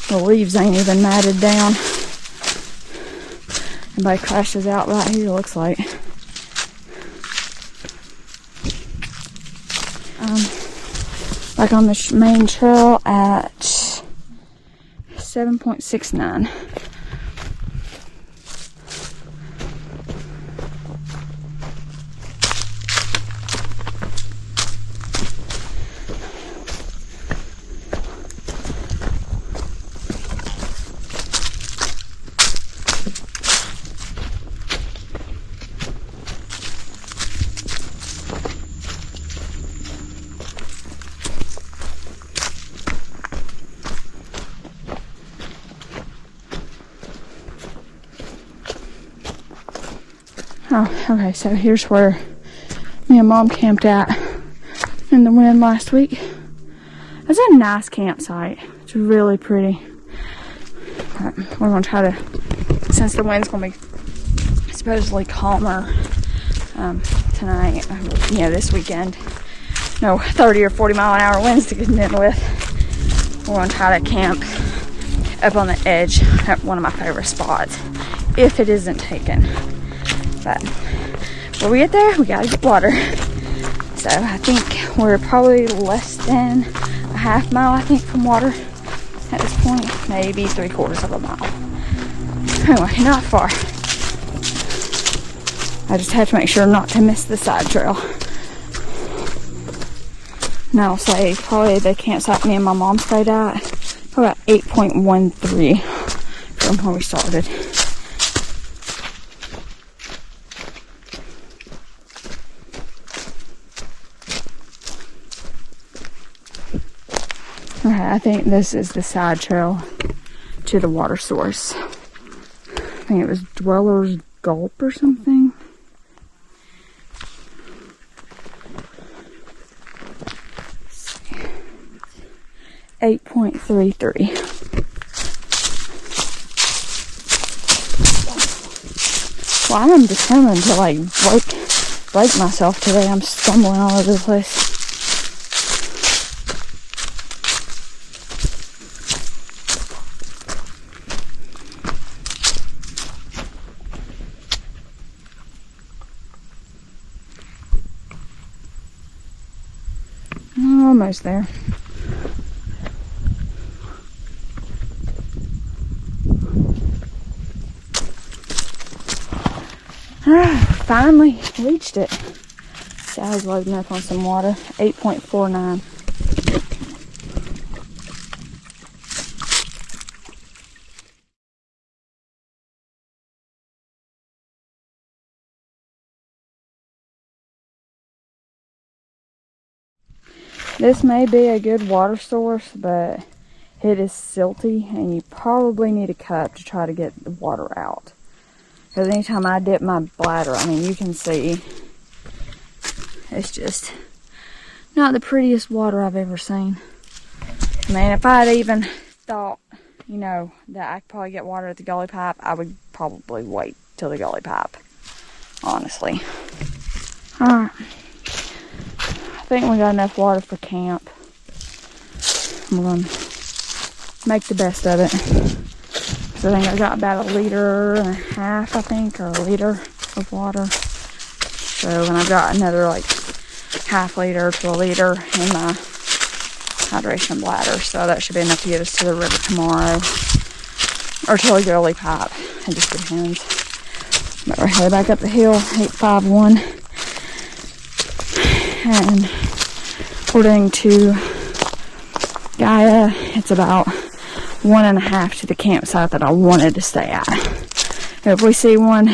The leaves ain't even matted down. Everybody crashes out right here, looks like. Like on the main trail at 7.69. Oh, okay, so here's where me and Mom camped at in the wind last week. It's a nice campsite. It's really pretty. But we're going to try to, since the wind's going to be supposedly calmer tonight, this weekend. No 30 or 40 mile an hour winds to contend with. We're going to try to camp up on the edge at one of my favorite spots, if it isn't taken. But when we get there, we gotta get water. So I think we're probably less than a half mile, I think, from water at this point. Maybe 3/4 of a mile. Anyway, not far. I just have to make sure not to miss the side trail. And I'll say probably the campsite me and my mom stayed at, about 8.13 from where we started. Okay, I think this is the side trail to the water source. I think it was Dweller's Gulp or something. Let's see. 8.33. Well, I'm determined to break myself today. I'm stumbling all over the place. Almost there. Finally reached it. Sally's loading up on some water. 8.49. This may be a good water source, but it is silty and you probably need a cup to try to get the water out. Because anytime I dip my bladder, I mean, you can see it's just not the prettiest water I've ever seen. I mean, if I had even thought, you know, that I could probably get water at the gully pipe, I would probably wait till the gully pipe, honestly. Alright. I think we got enough water for camp. I'm going to make the best of it. So I think I got about 1.5 liters, I think, or 1 liter of water. So, and I've got another like 1/2 liter to 1 liter in my hydration bladder. So that should be enough to get us to the river tomorrow. Or to a gully pipe. It just depends. But we're headed back up the hill, 851. And according to Gaia, it's about 1.5 to the campsite that I wanted to stay at. If we see one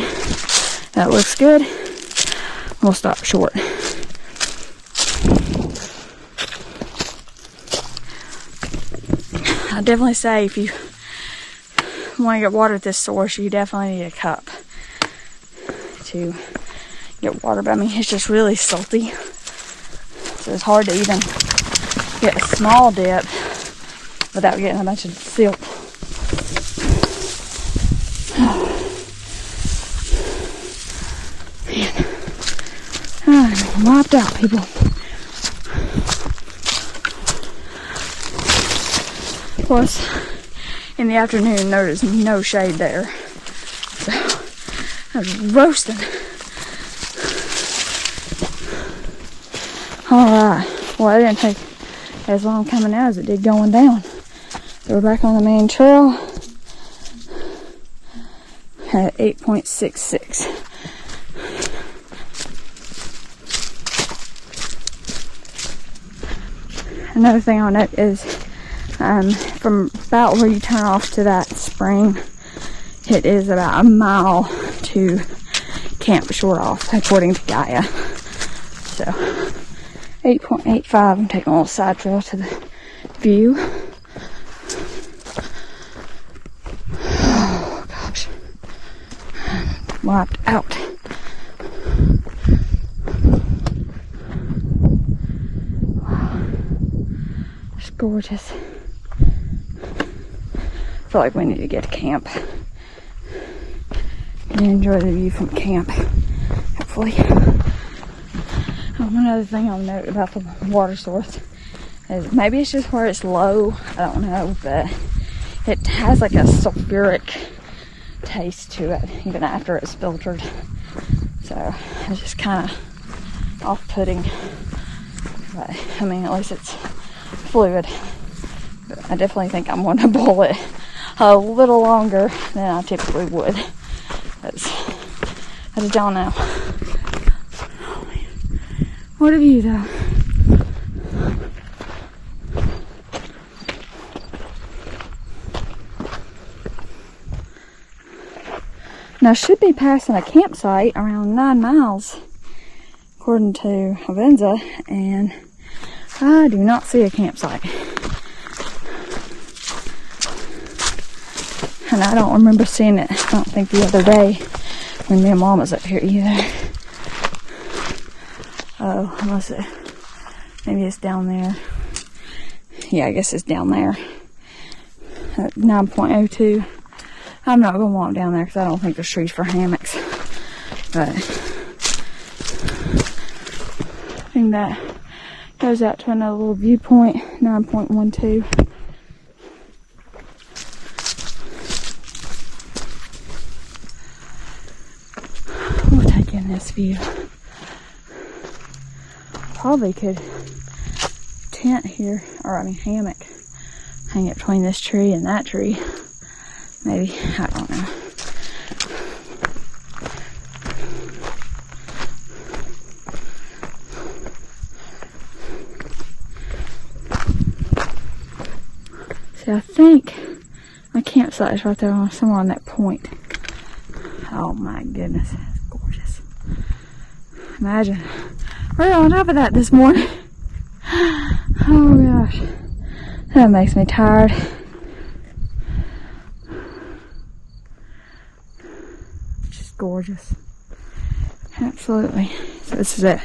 that looks good, we'll stop short. I definitely say if you want to get water at this source, you definitely need a cup to get water. But I mean, it's just really salty. So it's hard to even get a small dip without getting a bunch of silt. Man, I'm wiped out, people. Plus, in the afternoon, there is no shade there. So, I was roasting. Alright, well, it didn't take as long coming out as it did going down. So we're back on the main trail at 8.66. Another thing I'll note is from about where you turn off to that spring, it is about 1 mile to Camp Shortoff, according to Gaia. So 8.85, I'm taking a little side trail to the view. Oh gosh, I'm wiped out. Wow, it's gorgeous. I feel like we need to get to camp and enjoy the view from camp, hopefully. Another thing I'll note about the water source is maybe it's just where it's low, I don't know, but it has like a sulfuric taste to it even after it's filtered. So it's just kind of off-putting, but I mean, at least it's fluid. But I definitely think I'm going to boil it a little longer than I typically would, because I just don't know. What a view, though. Now, I should be passing a campsite around 9 miles, according to Avenza, and I do not see a campsite. And I don't remember seeing it, I don't think, the other day when me and Mom was up here either. Oh, unless it, maybe it's down there. Yeah, I guess it's down there at 9.02. I'm not going to walk down there because I don't think there's trees for hammocks. But I think that goes out to another little viewpoint, 9.12. We'll take in this view. Probably could tent here, or I mean hammock. Hang it between this tree and that tree. Maybe, I don't know. See, I think my campsite is right there on somewhere on that point. Oh my goodness, it's gorgeous. Imagine, we're on top of that this morning. Oh gosh, that makes me tired. Just gorgeous. Absolutely. So this is at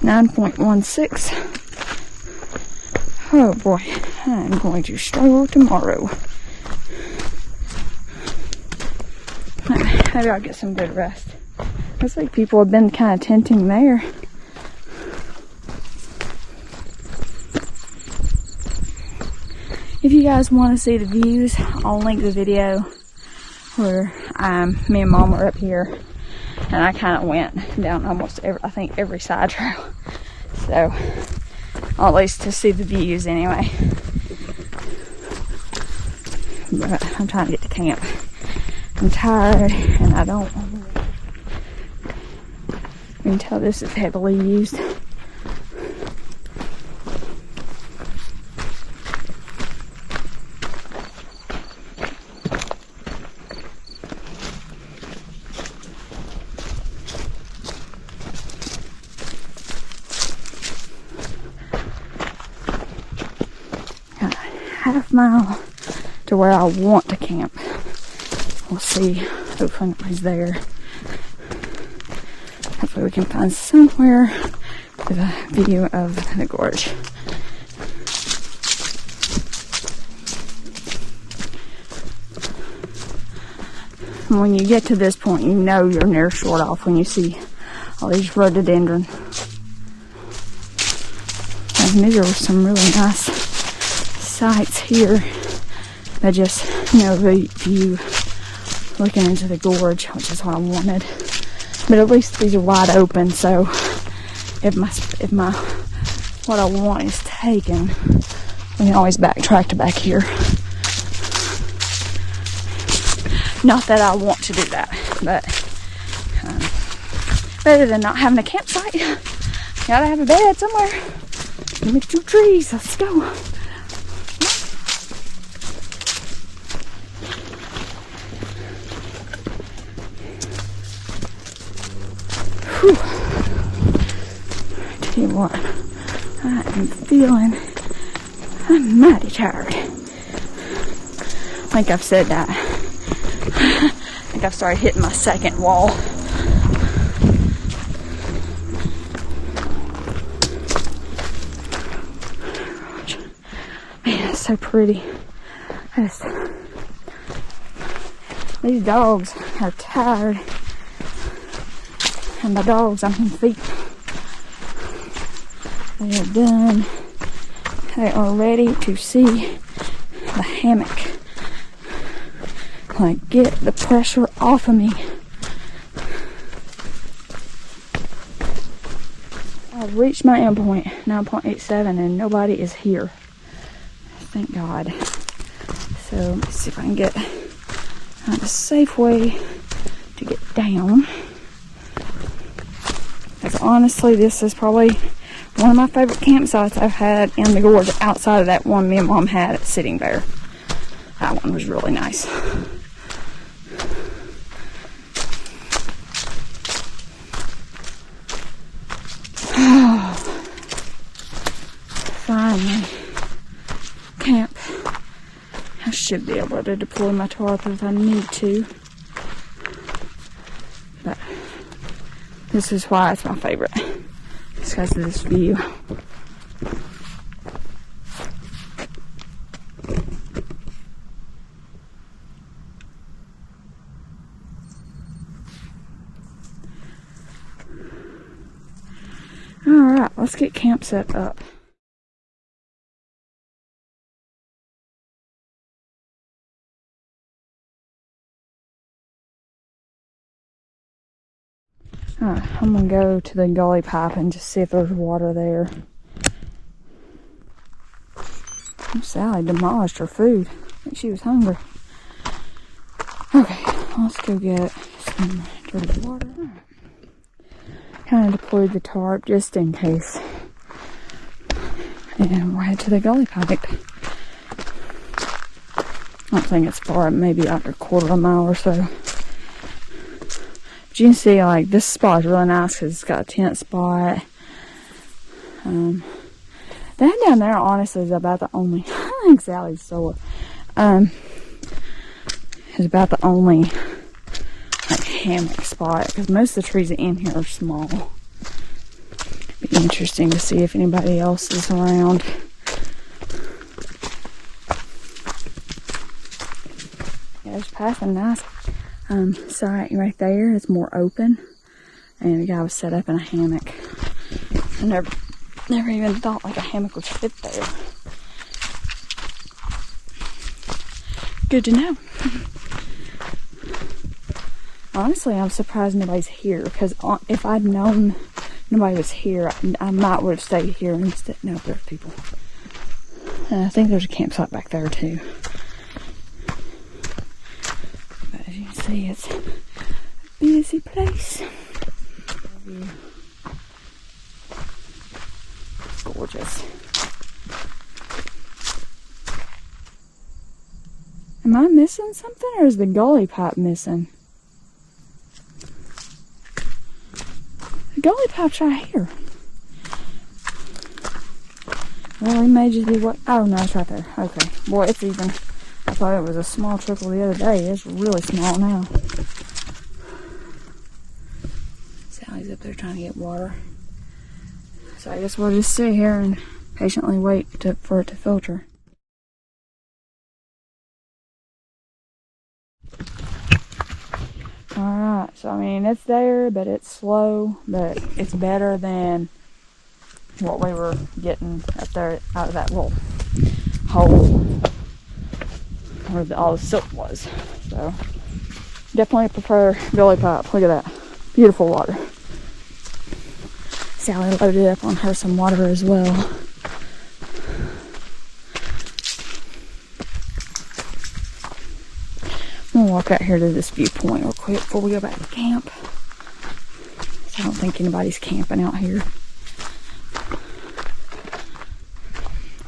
9.16. Oh boy, I'm going to struggle tomorrow. Maybe I'll get some good rest. Looks like people have been kind of tenting there. If you guys want to see the views, I'll link the video where me and Mom were up here, and I kind of went down almost every side trail. So, at least to see the views anyway. But I'm trying to get to camp. I'm tired, and I don't. You can tell this is heavily used. Got a half mile to where I want to camp. We'll see. Hopefully nobody's there. Hopefully we can find somewhere with a view of the gorge. When you get to this point, you know you're near Shortoff when you see all these rhododendron. And these are some really nice sights here. But just, you know, the view looking into the gorge, which is what I wanted. But at least these are wide open, so if my what I want is taken, we can always backtrack to back here. Not that I want to do that, but better than not having a campsite. Gotta have a bed somewhere. Give me 2 trees. Let's go. Whew. I tell you what, I'm mighty tired. I think I've said that. I think I've started hitting my second wall. Man, it's so pretty. These dogs are tired. And by dogs, I mean feet. They are done. They are ready to see the hammock. Like, get the pressure off of me. I've reached my end point, 9.87, and nobody is here. Thank God. So, let's see if I can get a safe way to get down. Because honestly, this is probably one of my favorite campsites I've had in the gorge outside of that one me and Mom had at Sitting Bear. That one was really nice. Finally, camp. I should be able to deploy my tarp if I need to. But this is why it's my favorite. Just because of this view. Alright, let's get camp set up. Alright, I'm gonna go to the gully pipe and just see if there's water there. Sally demolished her food. I think she was hungry. Okay, let's go get some dirty water. Kind of deployed the tarp just in case. And we'll head to the gully pipe. I don't think it's far, maybe like a quarter of a mile or so. But you can see, like, this spot is really nice because it's got a tent spot. That down there, honestly, is about the only, I think Sally's sore. Is about the only, like, hammock spot because most of the trees in here are small. Be interesting to see if anybody else is around. Yeah, just passing nice site right there. It's more open, and the guy was set up in a hammock. I never even thought like a hammock would fit there. Good to know. Honestly, I'm surprised nobody's here because if I'd known nobody was here, I might would have stayed here instead. No, there are people. I think there's a campsite back there too. But as you can see, it's a busy place. It's gorgeous. Am I missing something, or is the gully pipe missing? The gully pipe's right here. Well, it may just be what. Oh no, it's right there. Okay. Boy, it's even. I thought it was a small trickle the other day. It's really small now. Sally's up there trying to get water. So I guess we'll just sit here and patiently wait for it to filter. Alright, so I mean, it's there, but it's slow, but it's better than what we were getting up there out of that little hole where all the silt was. So, definitely prefer gully pipe. Look at that. Beautiful water. Sally loaded up on her some water as well. I'm gonna walk out here to this viewpoint real quick before we go back to camp. I don't think anybody's camping out here.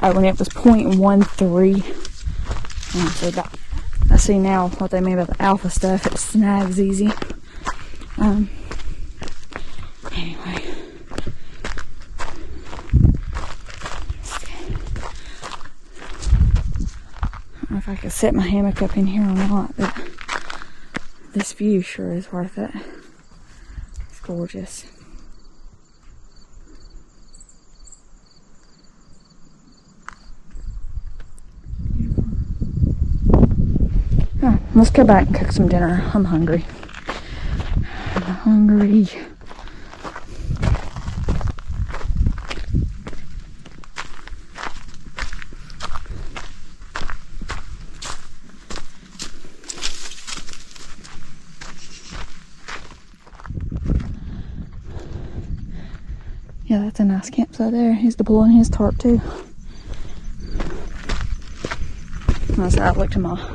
Oh, and it was 0.13. So that, I see now what they mean by the alpha stuff. It snags easy. Anyway. I don't know if I could set my hammock up in here or not, but this view sure is worth it. It's gorgeous. Alright, let's go back and cook some dinner. I'm hungry. I'm hungry. Yeah, that's a nice campsite there. He's deploying his tarp too. As I look to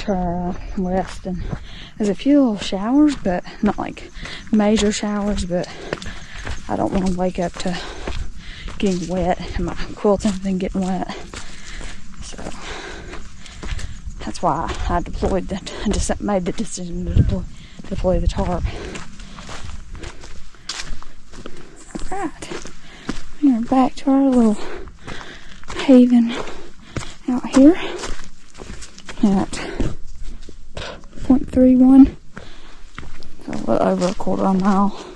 our west, and there's a few little showers, but not like major showers. But I don't want to wake up to getting wet and my quilt and everything getting wet. So that's why I deployed that. I just made the decision to deploy the tarp. Alright, we are back to our little haven out here at 0.31, so a little over a quarter of a mile.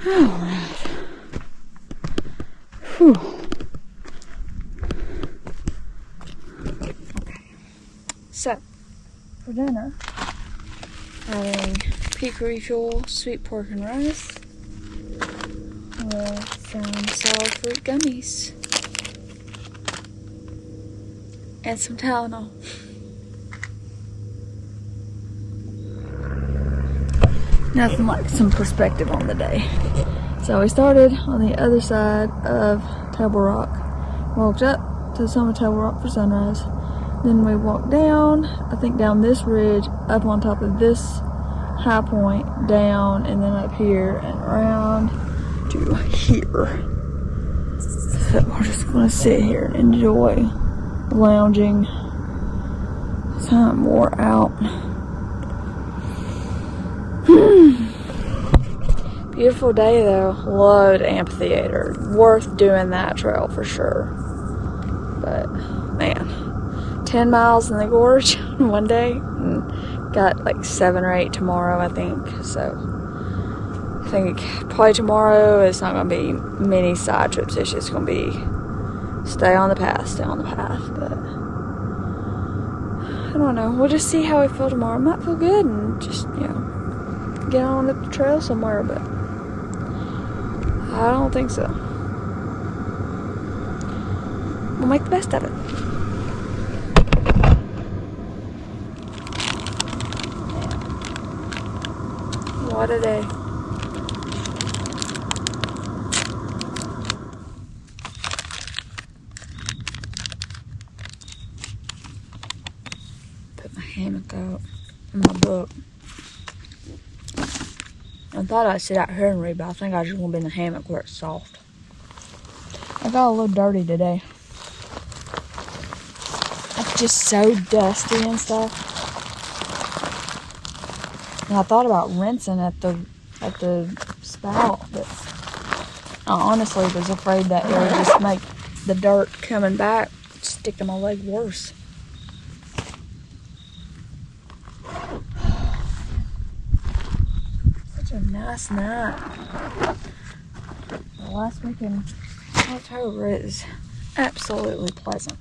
Alright. Whew. So, for dinner, having pecan fuel, sweet pork and rice with some solid fruit gummies and some Tylenol. nothing like some perspective on the day. So we started on the other side of Table Rock, walked up to the summit of Table Rock for sunrise. Then we walked down, I think down this ridge, up on top of this high point, down, and then up here and around to here. So we're just gonna sit here and enjoy lounging. I'm wore out. Beautiful day though. Loved Amphitheater. Worth doing that trail for sure. But man, 10 miles in the gorge one day. And got like 7 or 8 tomorrow, I think. So I think probably tomorrow it's not gonna be many side trips. It's just gonna be stay on the path. But I don't know. We'll just see how we feel tomorrow. I might feel good and just, get on the trail somewhere, but I don't think so. We'll make the best of it. Man. What a day. Put my hammock out in my book. I thought I'd sit out here and read, but I think I just want to be in the hammock where it's soft. I got a little dirty today. It's just so dusty and stuff. And I thought about rinsing at the spout, but I honestly was afraid that it would just make the dirt coming back stick to my leg worse. Such a nice night. The last week in October is absolutely pleasant.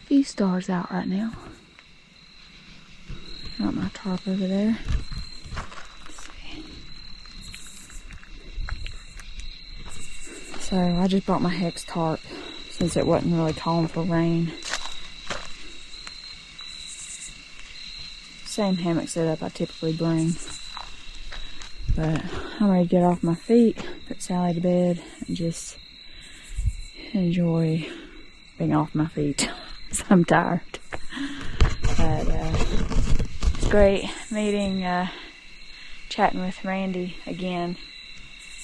Few stars out right now. Got my tarp over there. Let's see. So I just brought my Hex tarp since it wasn't really calling for rain. Same hammock setup I typically bring. But I'm ready to get off my feet, put Sally to bed, and just enjoy being off my feet. So I'm tired. But it's great meeting, chatting with Randy again.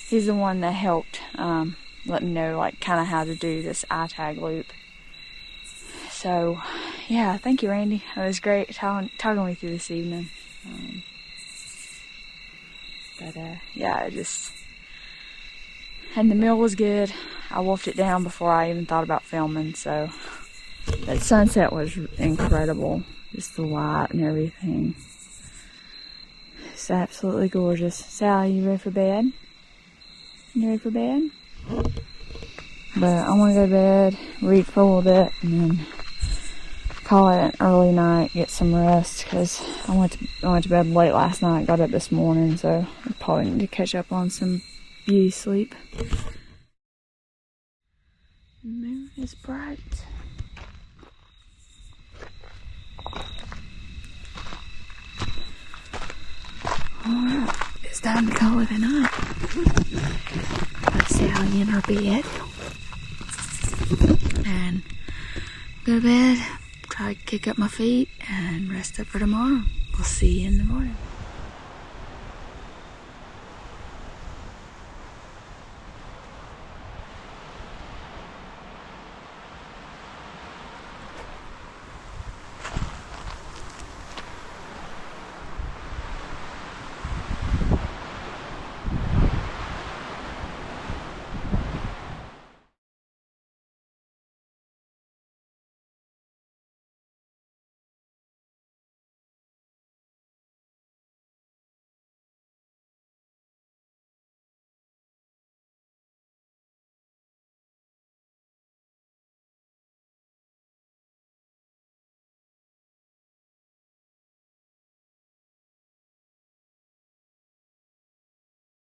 He's the one that helped let me know like kind of how to do this ITAYG loop. So yeah, thank you, Randy. It was great talking with you this evening. Yeah, and the meal was good. I wolfed it down before I even thought about filming, so that sunset was incredible. Just the light and everything. It's absolutely gorgeous. Sally, you ready for bed? You ready for bed? But I want to go to bed, read for a little bit, and then call it an early night, get some rest, because I went to bed late last night, got up this morning, so I probably need to catch up on some beauty sleep. The moon is bright. Alright, it's time to call it a night. Got Sally in her bed. And go to bed, try to kick up my feet, and rest up for tomorrow. We'll see you in the morning.